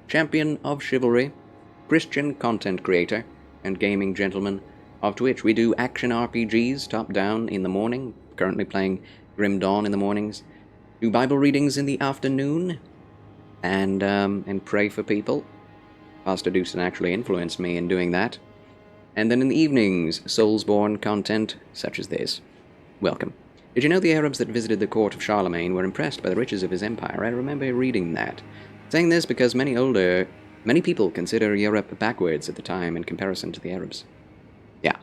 [SPEAKER 1] Champion of Chivalry, Christian content creator, and gaming gentleman of Twitch. We do action RPGs top-down in the morning, currently playing Grim Dawn in the mornings, do Bible readings in the afternoon, and pray for people. Pastor Dewston actually influenced me in doing that. And then in the evenings, Soulsborne content such as this. Welcome. Did you know the Arabs that visited the court of Charlemagne were impressed by the riches of his empire? I remember reading that. Saying this because many people consider Europe backwards at the time in comparison to the Arabs. Yeah.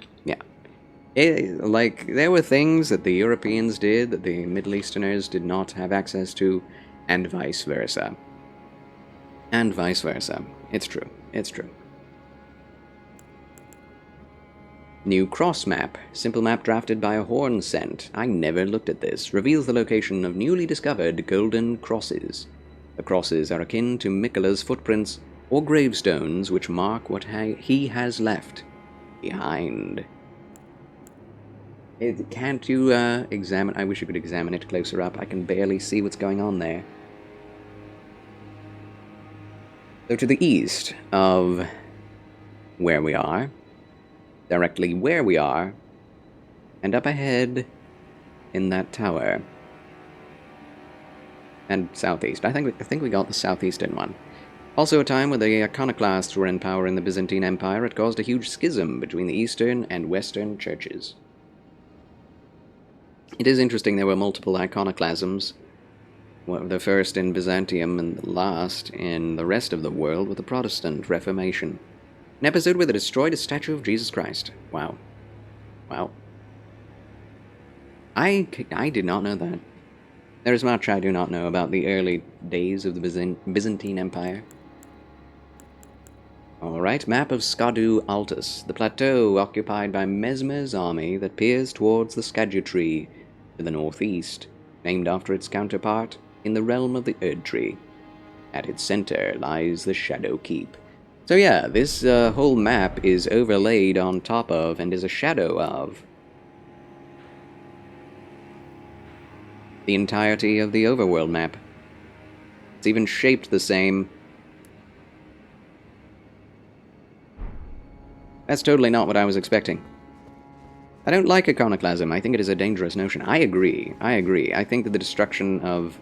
[SPEAKER 1] Like, there were things that the Europeans did that the Middle Easterners did not have access to, and vice versa. And vice versa. It's true. It's true. New cross map. Simple map drafted by a horn scent. I never looked at this. Reveals the location of newly discovered golden crosses. The crosses are akin to Miquella's footprints or gravestones which mark what he has left behind. Can't you examine? I wish you could examine it closer up. I can barely see what's going on there. So to the east of where we are, directly where we are, and up ahead in that tower, and southeast. I think we got the southeastern one. Also a time when the iconoclasts were in power in the Byzantine Empire, it caused a huge schism between the eastern and western churches. It is interesting there were multiple iconoclasms, the first in Byzantium and the last in the rest of the world with the Protestant Reformation. An episode where they destroyed a statue of Jesus Christ. Wow. Wow. I did not know that. There is much I do not know about the early days of the Byzantine Empire. Alright, map of Skadu Altus, the plateau occupied by Mesmer's army that peers towards the Erdtree to the northeast, named after its counterpart in the realm of the Erdtree. At its center lies the Shadow Keep. So yeah, this whole map is overlaid on top of and is a shadow of the entirety of the overworld map. It's even shaped the same. That's totally not what I was expecting. I don't like iconoclasm. I think it is a dangerous notion. I agree. I think that the destruction of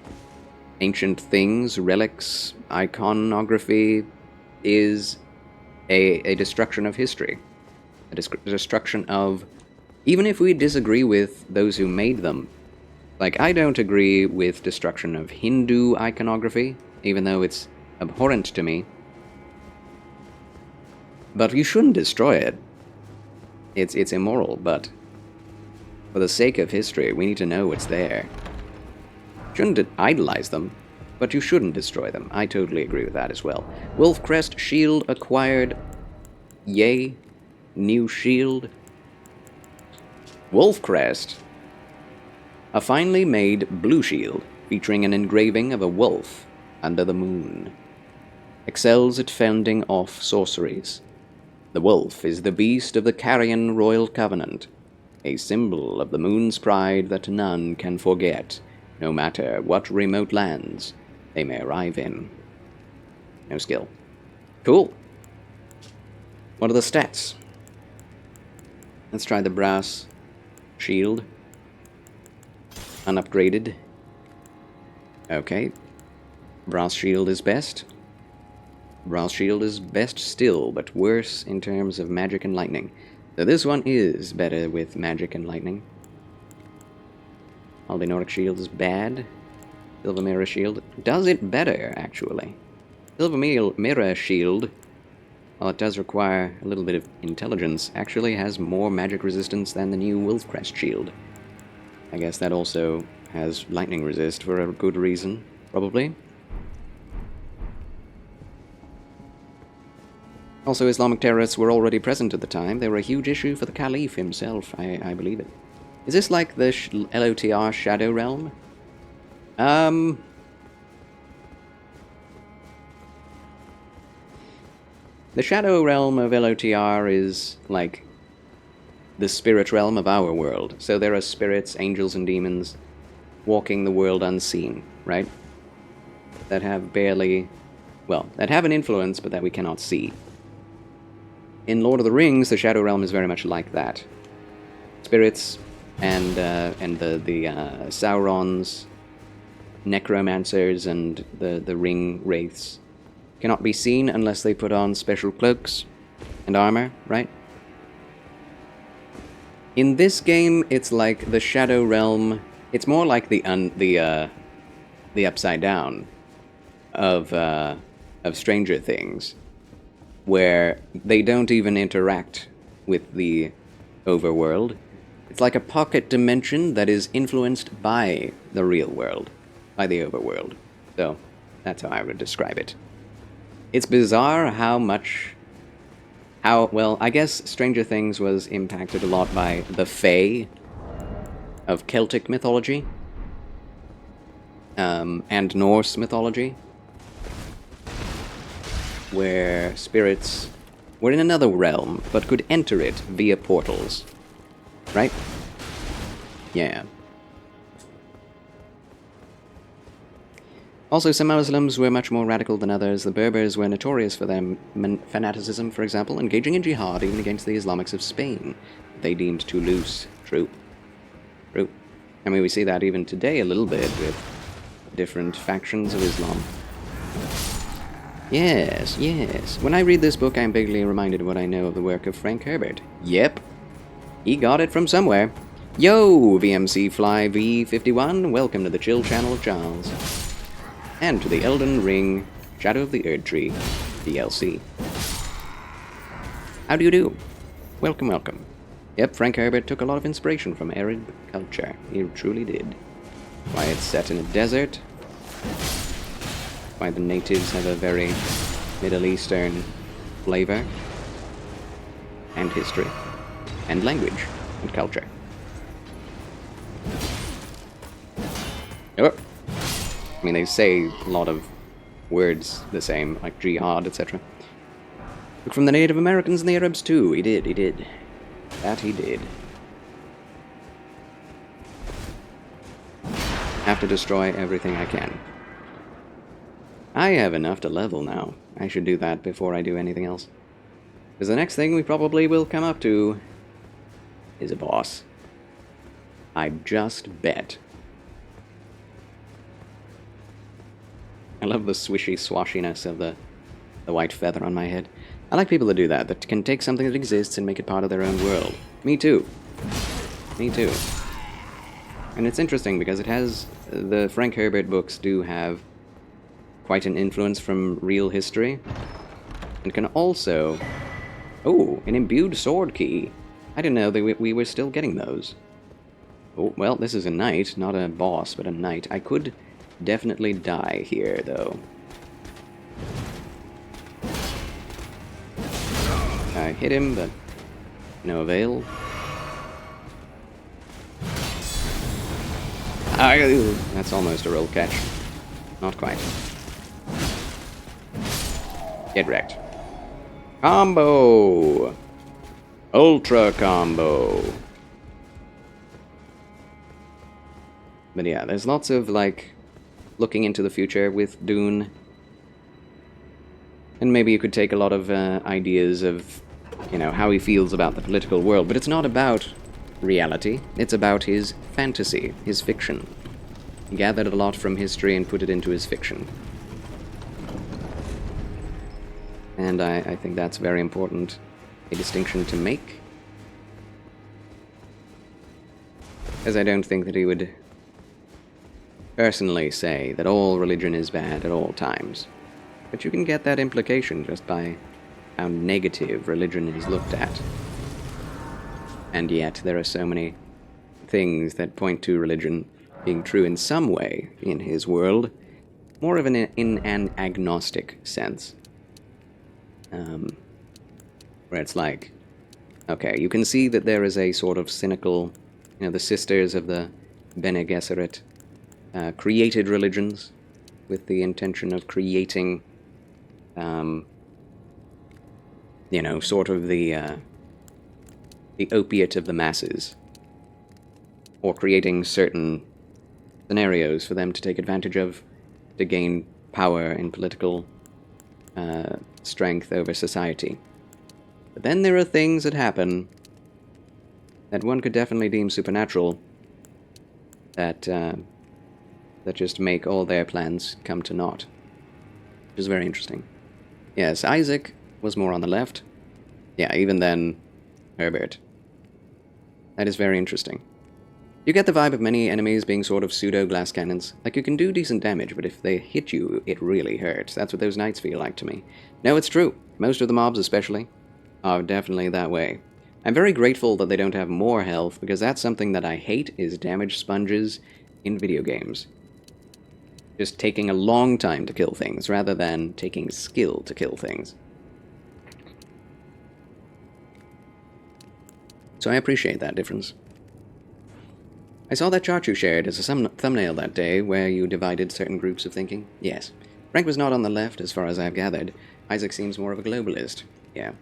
[SPEAKER 1] ancient things, relics, iconography is a destruction of history. A destruction of... Even if we disagree with those who made them. Like, I don't agree with destruction of Hindu iconography, even though it's abhorrent to me. But you shouldn't destroy it. It's immoral, but for the sake of history, we need to know what's there. Shouldn't idolize them, but you shouldn't destroy them. I totally agree with that as well. Wolfcrest shield acquired. Yay. New shield. Wolfcrest. A finely made blue shield featuring an engraving of a wolf under the moon. Excels at fending off sorceries. The wolf is the beast of the Carrion Royal Covenant, a symbol of the moon's pride that none can forget, no matter what remote lands they may arrive in. No skill. Cool. What are the stats? Let's try the brass shield. Unupgraded. Okay. Brass shield is best. Brass shield is best still, but worse in terms of magic and lightning. So this one is better with magic and lightning. Aldinoric shield is bad. Silver mirror shield does it better, actually. Silver mirror shield, while it does require a little bit of intelligence, actually has more magic resistance than the new Wolfcrest shield. I guess that also has lightning resist for a good reason, probably. Also, Islamic terrorists were already present at the time. They were a huge issue for the Caliph himself, I believe it. Is this like the LOTR Shadow Realm? The Shadow Realm of LOTR is like the spirit realm of our world. So there are spirits, angels, and demons walking the world unseen, right? That have barely... well, that have an influence, but that we cannot see. In Lord of the Rings, the Shadow Realm is very much like that. Spirits and the Saurons, necromancers, and the ring wraiths cannot be seen unless they put on special cloaks and armor, right? In this game, it's like the Shadow Realm. It's more like the Upside Down of Stranger Things, where they don't even interact with the overworld. It's like a pocket dimension that is influenced by the real world, by the overworld. So, that's how I would describe it. It's bizarre well, I guess Stranger Things was impacted a lot by the Fae of Celtic mythology, and Norse mythology, where spirits were in another realm, but could enter it via portals. Right? Yeah. Also, some Muslims were much more radical than others. The Berbers were notorious for their fanaticism, for example, engaging in jihad even against the Islamics of Spain. They deemed too loose. True. True. I mean, we see that even today a little bit with different factions of Islam. Yes, yes. When I read this book, I'm vaguely reminded of what I know of the work of Frank Herbert. Yep. He got it from somewhere. Yo, VMC Fly V51, welcome to the chill channel of Charles. And to the Elden Ring Shadow of the Erdtree DLC. How do you do? Welcome, welcome. Yep, Frank Herbert took a lot of inspiration from Arab culture. He truly did. Why it's set in a desert. Why the natives have a very Middle Eastern flavor. And history. And language. And culture. Oh. I mean, they say a lot of words the same, like jihad, etc. Took from the Native Americans and the Arabs too. He did, he did. That he did. Have to destroy everything I can. I have enough to level now. I should do that before I do anything else. Because the next thing we probably will come up to is a boss. I just bet. I love the swishy swashiness of the white feather on my head. I like people that do that, that can take something that exists and make it part of their own world. Me too. Me too. And it's interesting because it has... The Frank Herbert books do have quite an influence from real history. And can also... Oh, an imbued sword key. I didn't know that we were still getting those. Oh, well, this is a knight, not a boss, but a knight. I could definitely die here, though. I hit him, but no avail. That's almost a roll catch. Not quite. Get wrecked. Combo! Ultra combo! But yeah, there's lots of, like, looking into the future with Dune. And maybe you could take a lot of ideas of, you know, how he feels about the political world. But it's not about reality. It's about his fantasy, his fiction. He gathered a lot from history and put it into his fiction. And I think that's very important, a distinction to make. As I don't think that he would personally say that all religion is bad at all times. But you can get that implication just by how negative religion is looked at. And yet there are so many things that point to religion being true in some way in his world, more of in an agnostic sense. Where it's like, okay, you can see that there is a sort of cynical, you know, the sisters of the Bene Gesserit created religions with the intention of creating, you know, sort of the opiate of the masses, or creating certain scenarios for them to take advantage of to gain power and political strength over society. But then there are things that happen that one could definitely deem supernatural that that just make all their plans come to naught. Which is very interesting. Yes, Isaac was more on the left. Yeah, even then, Herbert. That is very interesting. You get the vibe of many enemies being sort of pseudo-glass cannons. Like, you can do decent damage, but if they hit you, it really hurts. That's what those knights feel like to me. No, it's true. Most of the mobs, especially, are definitely that way. I'm very grateful that they don't have more health, because that's something that I hate, is damage sponges in video games. Just taking a long time to kill things, rather than taking skill to kill things. So I appreciate that difference. I saw that chart you shared as a thumbnail that day, where you divided certain groups of thinking. Yes. Frank was not on the left, as far as I've gathered. Isaac seems more of a globalist. Yeah.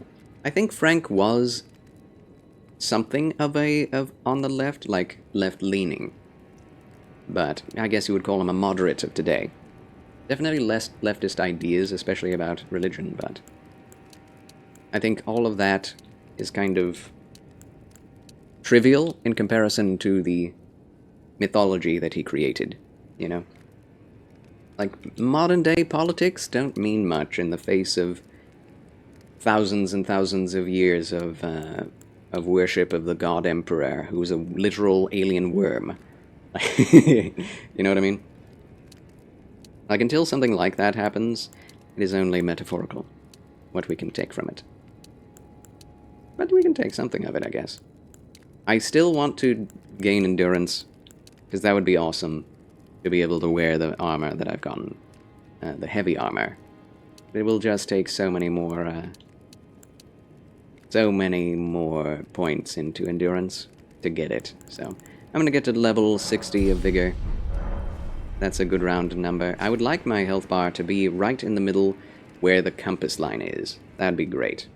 [SPEAKER 1] I think Frank was something of on the left, like left-leaning. But I guess you would call him a moderate of today. Definitely less leftist ideas, especially about religion, but I think all of that is kind of trivial in comparison to the mythology that he created, you know? Like, modern-day politics don't mean much in the face of thousands and thousands of years of worship of the god emperor, who's a literal alien worm. You know what I mean? Like, until something like that happens, it is only metaphorical, what we can take from it. But we can take something of it, I guess. I still want to gain endurance, because that would be awesome, to be able to wear the armor that I've gotten. The heavy armor. It will just take so many more points into endurance to get it. So I'm gonna get to level 60 of vigor. That's a good round number. I would like my health bar to be right in the middle where the compass line is. That'd be great.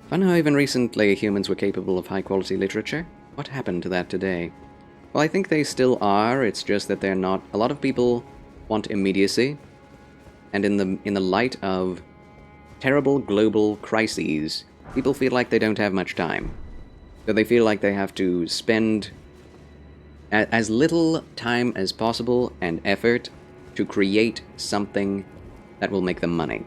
[SPEAKER 1] Fun how even recently humans were capable of high-quality literature. What happened to that today? Well, I think they still are, it's just that they're not. A lot of people want immediacy, and in the light of terrible global crises, people feel like they don't have much time. So they feel like they have to spend as little time as possible and effort to create something that will make them money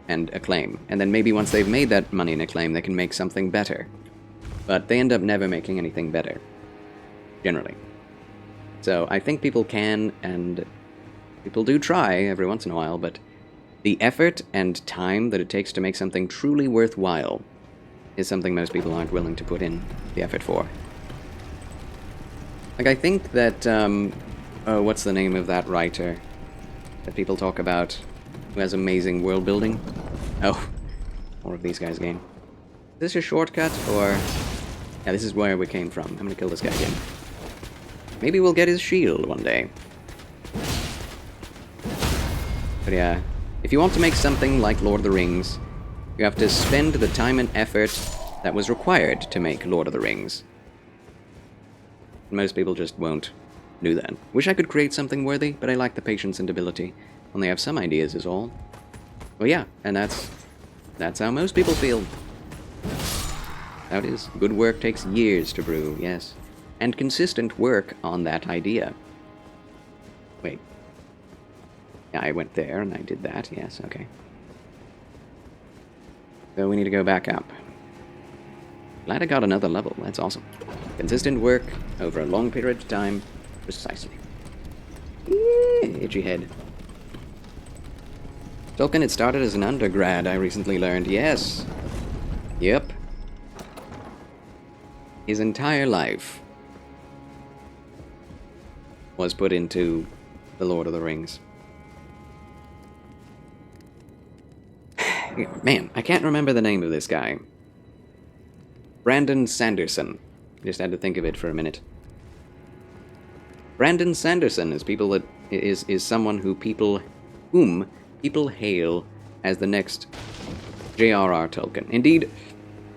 [SPEAKER 1] and acclaim. And then maybe once they've made that money and acclaim, they can make something better. But they end up never making anything better, generally. So I think people can, and people do try every once in a while, but the effort and time that it takes to make something truly worthwhile is something most people aren't willing to put in the effort for. Like, I think that, what's the name of that writer that people talk about who has amazing world building? Oh, more of these guys again. Is this a shortcut, or... Yeah, this is where we came from. I'm gonna kill this guy again. Maybe we'll get his shield one day. But yeah, if you want to make something like Lord of the Rings, you have to spend the time and effort that was required to make Lord of the Rings. Most people just won't do that. Wish I could create something worthy, but I lack the patience and ability. Only have some ideas is all. Well, yeah, and that's how most people feel. That is, good work takes years to brew, yes. And consistent work on that idea. Wait. Yeah, I went there and I did that, yes, okay. So we need to go back up. Glad I got another level, that's awesome. Consistent work over a long period of time, precisely. Itchy head. Tolkien had started as an undergrad, I recently learned, yes. Yep. His entire life was put into The Lord of the Rings. Man, I can't remember the name of this guy. Brandon Sanderson. Just had to think of it for a minute. Brandon Sanderson is someone whom people hail as the next J.R.R. Tolkien. Indeed,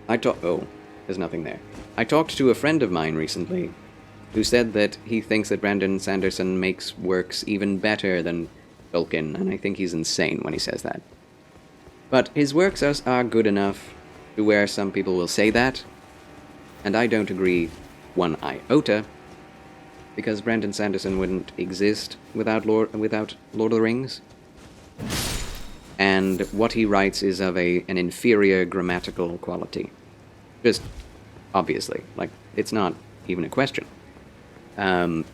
[SPEAKER 1] there's nothing there. I talked to a friend of mine recently who said that he thinks that Brandon Sanderson makes works even better than Tolkien, and I think he's insane when he says that. But his works are good enough to where some people will say that, and I don't agree one iota, because Brandon Sanderson wouldn't exist without Lord of the Rings. And what he writes is of an inferior grammatical quality. Just obviously. Like, it's not even a question. This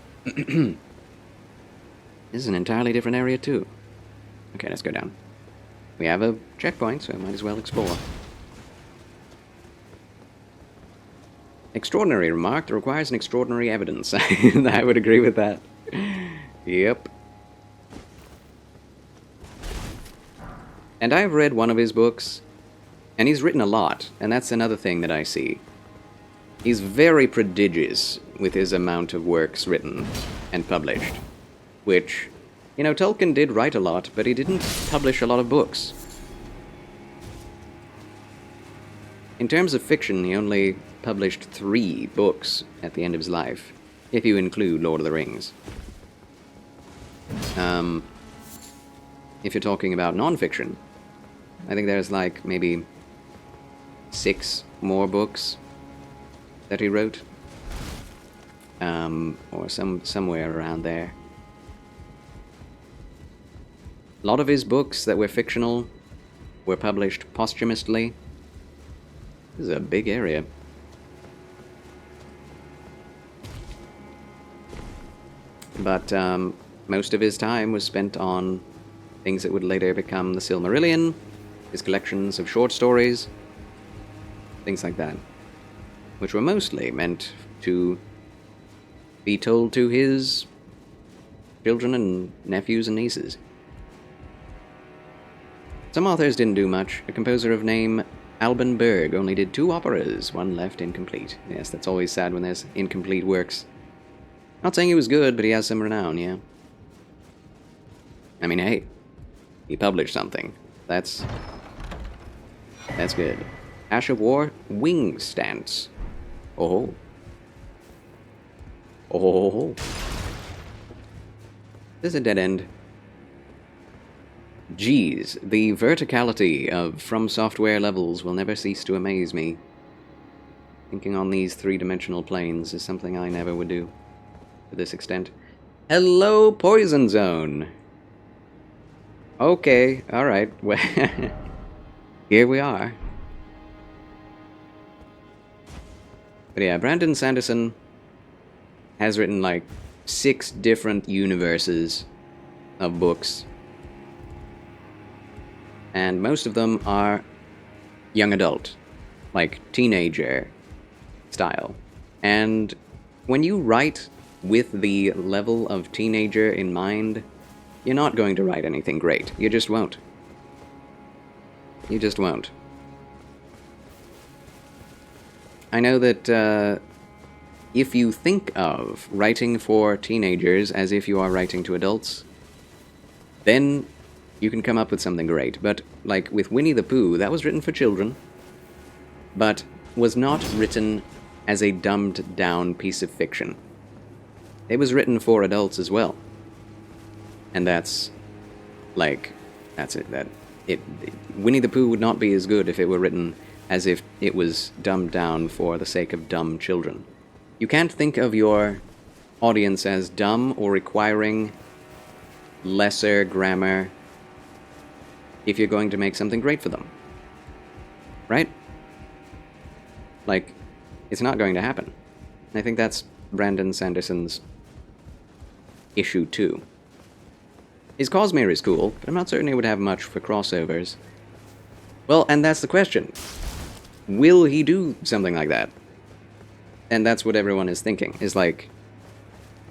[SPEAKER 1] is an entirely different area, too. Okay, let's go down. We have a checkpoint, so I might as well explore. Extraordinary remark that requires an extraordinary evidence. I would agree with that. Yep. And I've read one of his books, and he's written a lot, and that's another thing that I see. He's very prodigious with his amount of works written and published, which, you know, Tolkien did write a lot, but he didn't publish a lot of books. In terms of fiction, he only published 3 books at the end of his life, if you include Lord of the Rings. If you're talking about non-fiction, I think there's like maybe 6 more books that he wrote, or somewhere around there. A lot of his books that were fictional were published posthumously. This is a big area. But most of his time was spent on things that would later become the Silmarillion, his collections of short stories, things like that, which were mostly meant to be told to his children and nephews and nieces. Some authors didn't do much. A composer of name Alban Berg only did 2 operas, one left incomplete. Yes, that's always sad when there's incomplete works. Not saying he was good, but he has some renown, yeah. I mean, hey, he published something. That's good. Ash of War, Wing Stance. Oh. Oh. This is a dead end. Geez, the verticality of From Software levels will never cease to amaze me. Thinking on these 3-dimensional planes is something I never would do to this extent. Hello, Poison Zone! Okay, alright, well, here we are. But yeah, Brandon Sanderson has written like 6 different universes of books. And most of them are young adult, like teenager style. And when you write with the level of teenager in mind, you're not going to write anything great. You just won't. You just won't. I know that if you think of writing for teenagers as if you are writing to adults, then you can come up with something great. But, like, with Winnie the Pooh, that was written for children, but was not written as a dumbed-down piece of fiction. It was written for adults as well. And that's it. Winnie the Pooh would not be as good if it were written as if it was dumbed down for the sake of dumb children. You can't think of your audience as dumb or requiring lesser grammar if you're going to make something great for them. Right? Like, it's not going to happen. And I think that's Brandon Sanderson's issue too. His Cosmere is cool, but I'm not certain it would have much for crossovers. Well, and that's the question. Will he do something like that? And that's what everyone is thinking, is like,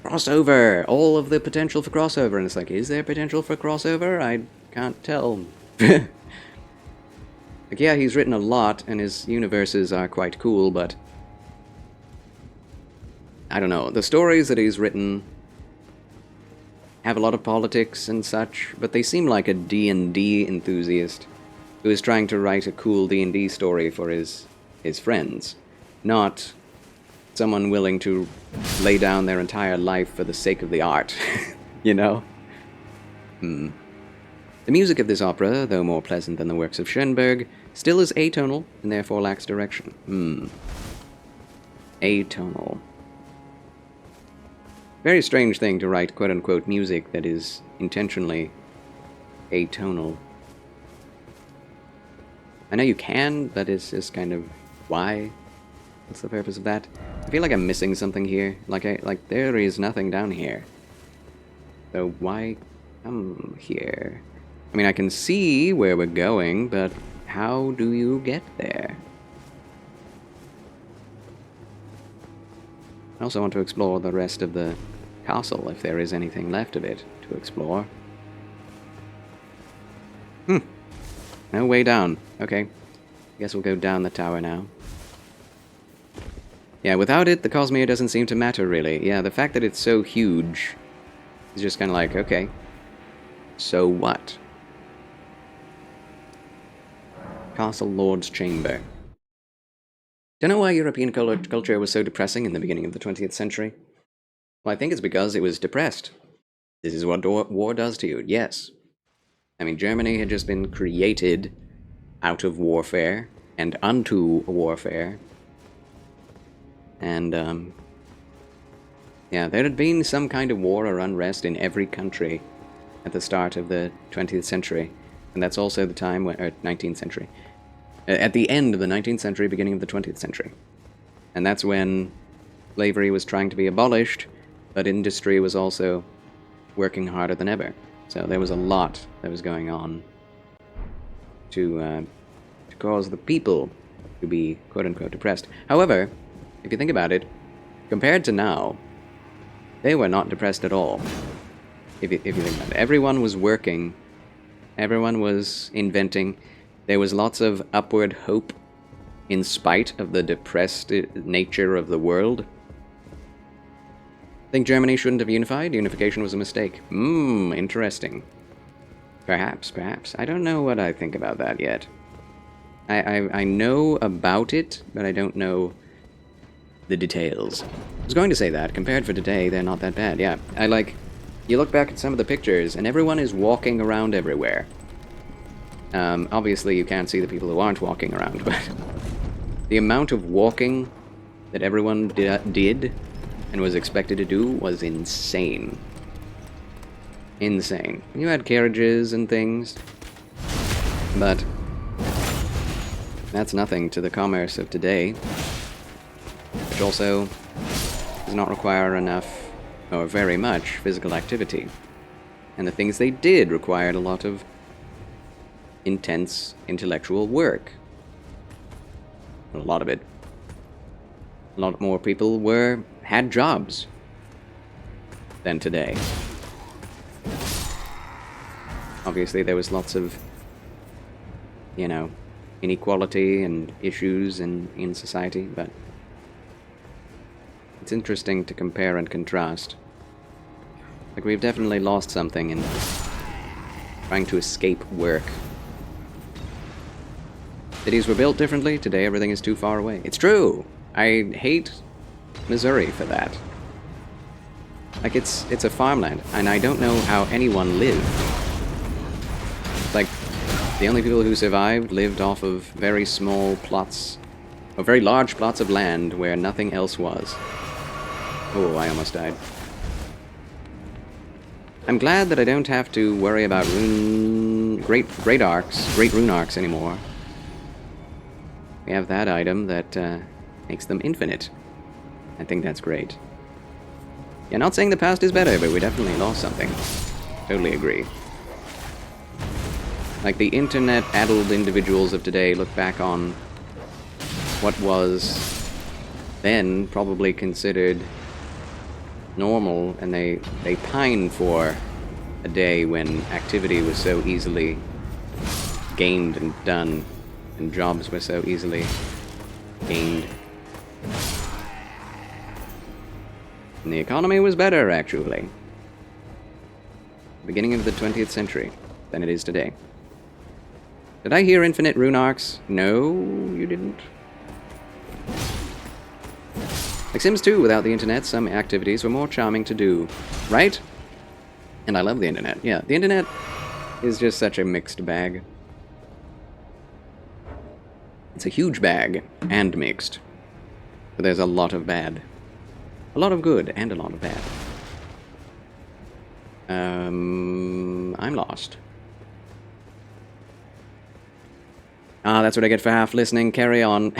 [SPEAKER 1] crossover! All of the potential for crossover. And it's like, is there potential for crossover? I can't tell. Like, yeah, he's written a lot, and his universes are quite cool, but I don't know. The stories that he's written have a lot of politics and such, but they seem like a D&D enthusiast who is trying to write a cool D&D story for his friends, not someone willing to lay down their entire life for the sake of the art, you know? The music of this opera, though more pleasant than the works of Schoenberg, still is atonal and therefore lacks direction. Atonal. Very strange thing to write quote-unquote music that is intentionally atonal. I know you can, but it's just kind of, why? What's the purpose of that? I feel like I'm missing something here. Like there is nothing down here. So why come here? I mean, I can see where we're going, but how do you get there? I also want to explore the rest of the castle, if there is anything left of it to explore. No way down. Okay. Guess we'll go down the tower now. Yeah, without it, the Cosmere doesn't seem to matter, really. Yeah, the fact that it's so huge is just kind of like, okay, so what? Castle Lord's Chamber. Don't know why European culture was so depressing in the beginning of the 20th century. Well, I think it's because it was depressed. This is what war does to you, yes. I mean, Germany had just been created out of warfare and unto warfare. And, yeah, there had been some kind of war or unrest in every country at the start of the 20th century. And that's also the time when, or 19th century. At the end of the 19th century, beginning of the 20th century. And that's when slavery was trying to be abolished, but industry was also working harder than ever. So there was a lot that was going on to cause the people to be quote-unquote depressed. However, if you think about it, compared to now, they were not depressed at all. If you think about it, everyone was working, everyone was inventing, there was lots of upward hope in spite of the depressed nature of the world. Think Germany shouldn't have unified? Unification was a mistake. Interesting. Perhaps. I don't know what I think about that yet. I know about it, but I don't know the details. I was going to say that, compared for today, they're not that bad. Yeah, you look back at some of the pictures, and everyone is walking around everywhere. Obviously you can't see the people who aren't walking around, but the amount of walking that everyone did and was expected to do was insane. Insane. You had carriages and things, but that's nothing to the commerce of today, which also does not require enough, or very much, physical activity. And the things they did required a lot of intense intellectual work. A lot of it. A lot more people had jobs than today. Obviously there was lots of, inequality and issues in society, but it's interesting to compare and contrast. Like, we've definitely lost something in trying to escape work. Cities were built differently. Today everything is too far away. It's true! I hate Missouri for that. Like, it's a farmland, and I don't know how anyone lived. Like, the only people who survived lived off of very small plots, or very large plots of land where nothing else was. Oh, I almost died. I'm glad that I don't have to worry about great rune arcs anymore. We have that item that makes them infinite. I think that's great. Yeah, not saying the past is better, but we definitely lost something. Totally agree. Like, the internet-addled individuals of today look back on what was then probably considered normal, and they pine for a day when activity was so easily gained and done, and jobs were so easily gained. And the economy was better, actually. Beginning of the 20th century than it is today. Did I hear infinite rune arcs? No, you didn't. Like Sims 2, without the internet, some activities were more charming to do. Right? And I love the internet. Yeah, the internet is just such a mixed bag. It's a huge bag, and mixed. But there's a lot of bad. A lot of good, and a lot of bad. I'm lost. Ah, that's what I get for half listening. Carry on.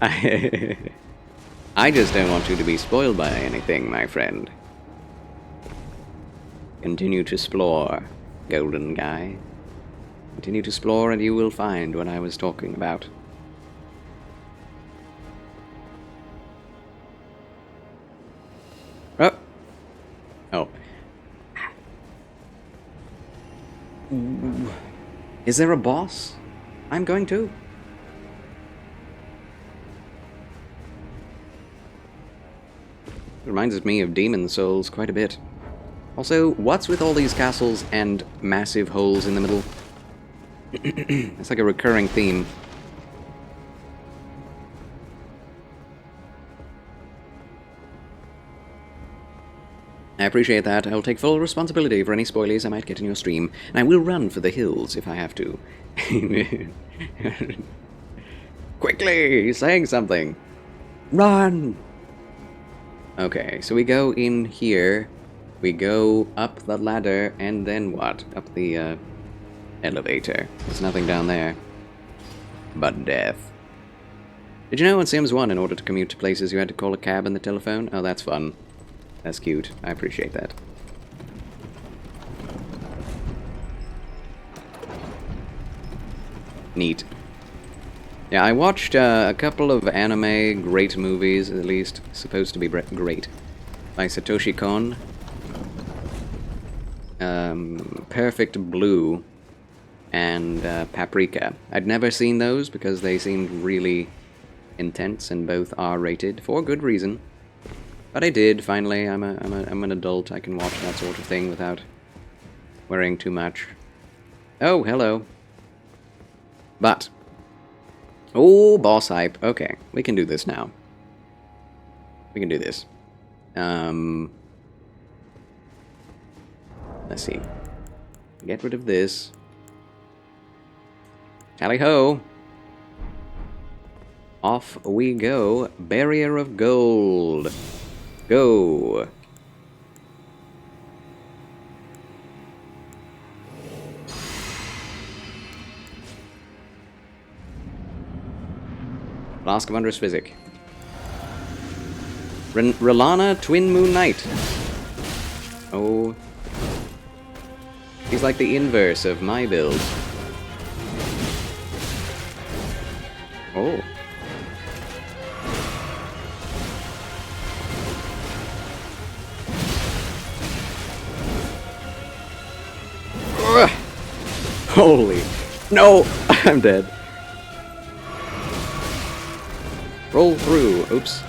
[SPEAKER 1] I just don't want you to be spoiled by anything, my friend. Continue to explore, golden guy. Continue to explore and you will find what I was talking about. Ooh. Is there a boss? I'm going to. Reminds me of Demon Souls quite a bit. Also, what's with all these castles and massive holes in the middle? It's like a recurring theme. I appreciate that. I'll take full responsibility for any spoilers I might get in your stream, and I will run for the hills if I have to. Quickly! Saying something! Run! Okay, so we go in here, we go up the ladder, and then what? Up the, elevator. There's nothing down there. But death. Did you know in Sims 1, in order to commute to places, you had to call a cab on the telephone? Oh, that's fun. That's cute. I appreciate that. Neat. Yeah, I watched a couple of anime great movies, at least supposed to be great, by Satoshi Kon. Perfect Blue and Paprika. I'd never seen those because they seemed really intense and both R-rated for good reason. But I did, finally. I'm an adult. I can watch that sort of thing without worrying too much. Oh, hello. But... oh, boss hype. Okay, we can do this now. We can do this. Let's see. Get rid of this. Tally-ho! Off we go. Barrier of Gold. Go! Flask of Wondrous Physic. Relana Twin Moon Knight. Oh. He's like the inverse of my build. Oh. Ugh. Holy. No! I'm dead. Roll through. Oops.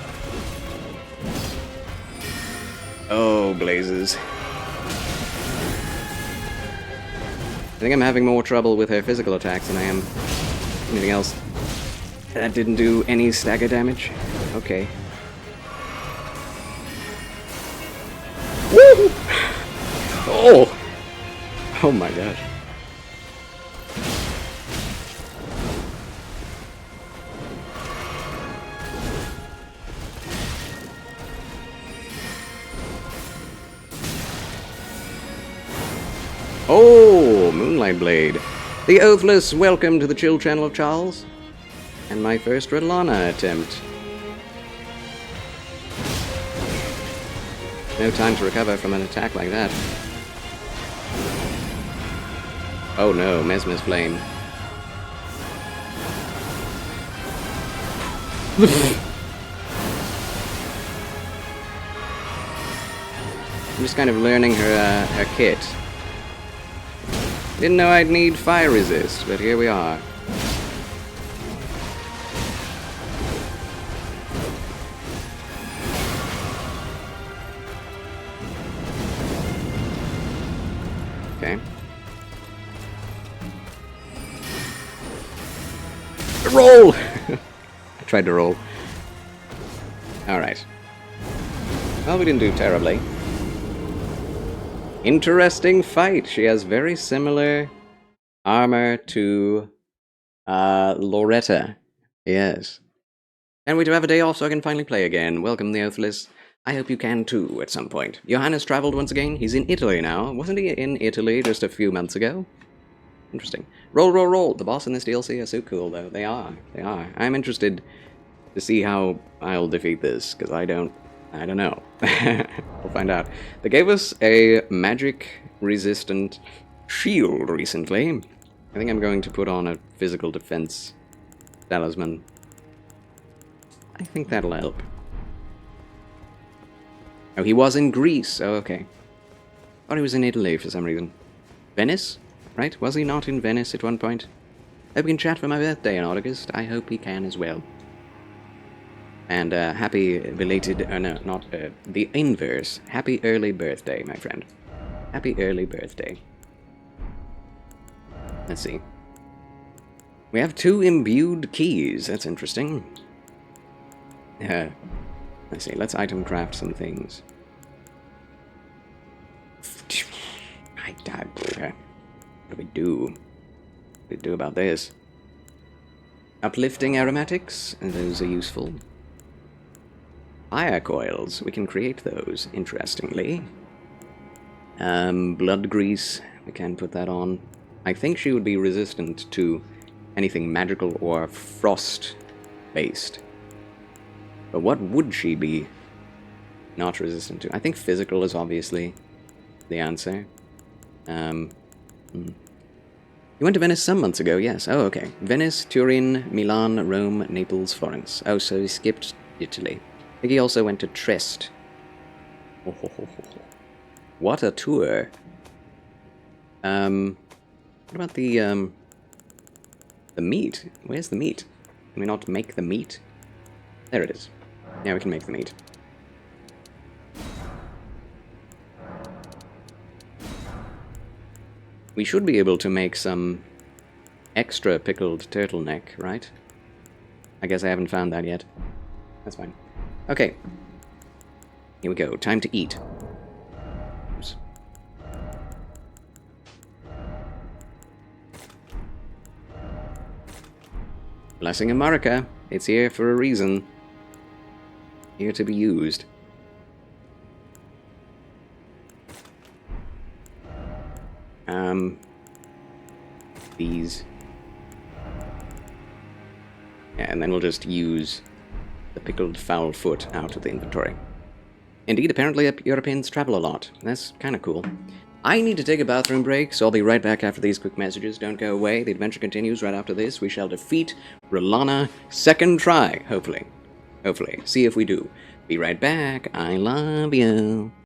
[SPEAKER 1] Oh, blazes. I think I'm having more trouble with her physical attacks than I am anything else. That didn't do any stagger damage. Okay. Woo! Oh! Oh my gosh. Oh, Moonlight Blade. The Oathless, welcome to the chill channel of Charles. And my first Redlana attempt. No time to recover from an attack like that. Oh no, Mesmer's Flame. I'm just kind of learning her kit. Didn't know I'd need fire resist, but here we are. Okay. Roll! I tried to roll. Alright. Well, we didn't do terribly. Interesting fight. She has very similar armor to Loretta. Yes. Can't wait to have a day off so I can finally play again. Welcome, the Oathless. I hope you can too at some point. Johannes traveled once again. He's in Italy now. Wasn't he in Italy just a few months ago? Interesting. Roll, roll, roll. The boss in this DLC are so cool, though. They are. They are. I'm interested to see how I'll defeat this, because I don't know. We'll find out. They gave us a magic-resistant shield recently. I think I'm going to put on a physical defense talisman. I think that'll help. Oh, he was in Greece. Oh, okay. Thought he was in Italy for some reason. Venice? right? Was he not in Venice at one point? Hope we can chat for my birthday in August. I hope he can as well. And happy belated, no, not, the inverse. Happy early birthday, my friend. Happy early birthday. Let's see. We have 2 imbued keys. That's interesting. Let's see. Let's item craft some things. What do we do? What do we do about this? Uplifting aromatics. Those are useful. Fire coils. We can create those, interestingly. Blood grease. We can put that on. I think she would be resistant to anything magical or frost-based. But what would she be not resistant to? I think physical is obviously the answer. You went to Venice some months ago, yes. Oh, okay. Venice, Turin, Milan, Rome, Naples, Florence. Oh, so he skipped Italy. I think he also went to Trieste. What a tour. What about the meat? Where's the meat? Can we not make the meat? There it is. Now we can make the meat. We should be able to make some extra pickled turtleneck, right? I guess I haven't found that yet. That's fine. Okay. Here we go. Time to eat. Oops. Blessing America. It's here for a reason. Here to be used. These. Yeah, and then we'll just use the pickled fowl foot out of the inventory. Indeed, apparently Europeans travel a lot. That's kind of cool. I need to take a bathroom break, so I'll be right back after these quick messages. Don't go away. The adventure continues right after this. We shall defeat Rolana second try, hopefully. Hopefully. See if we do. Be right back. I love you.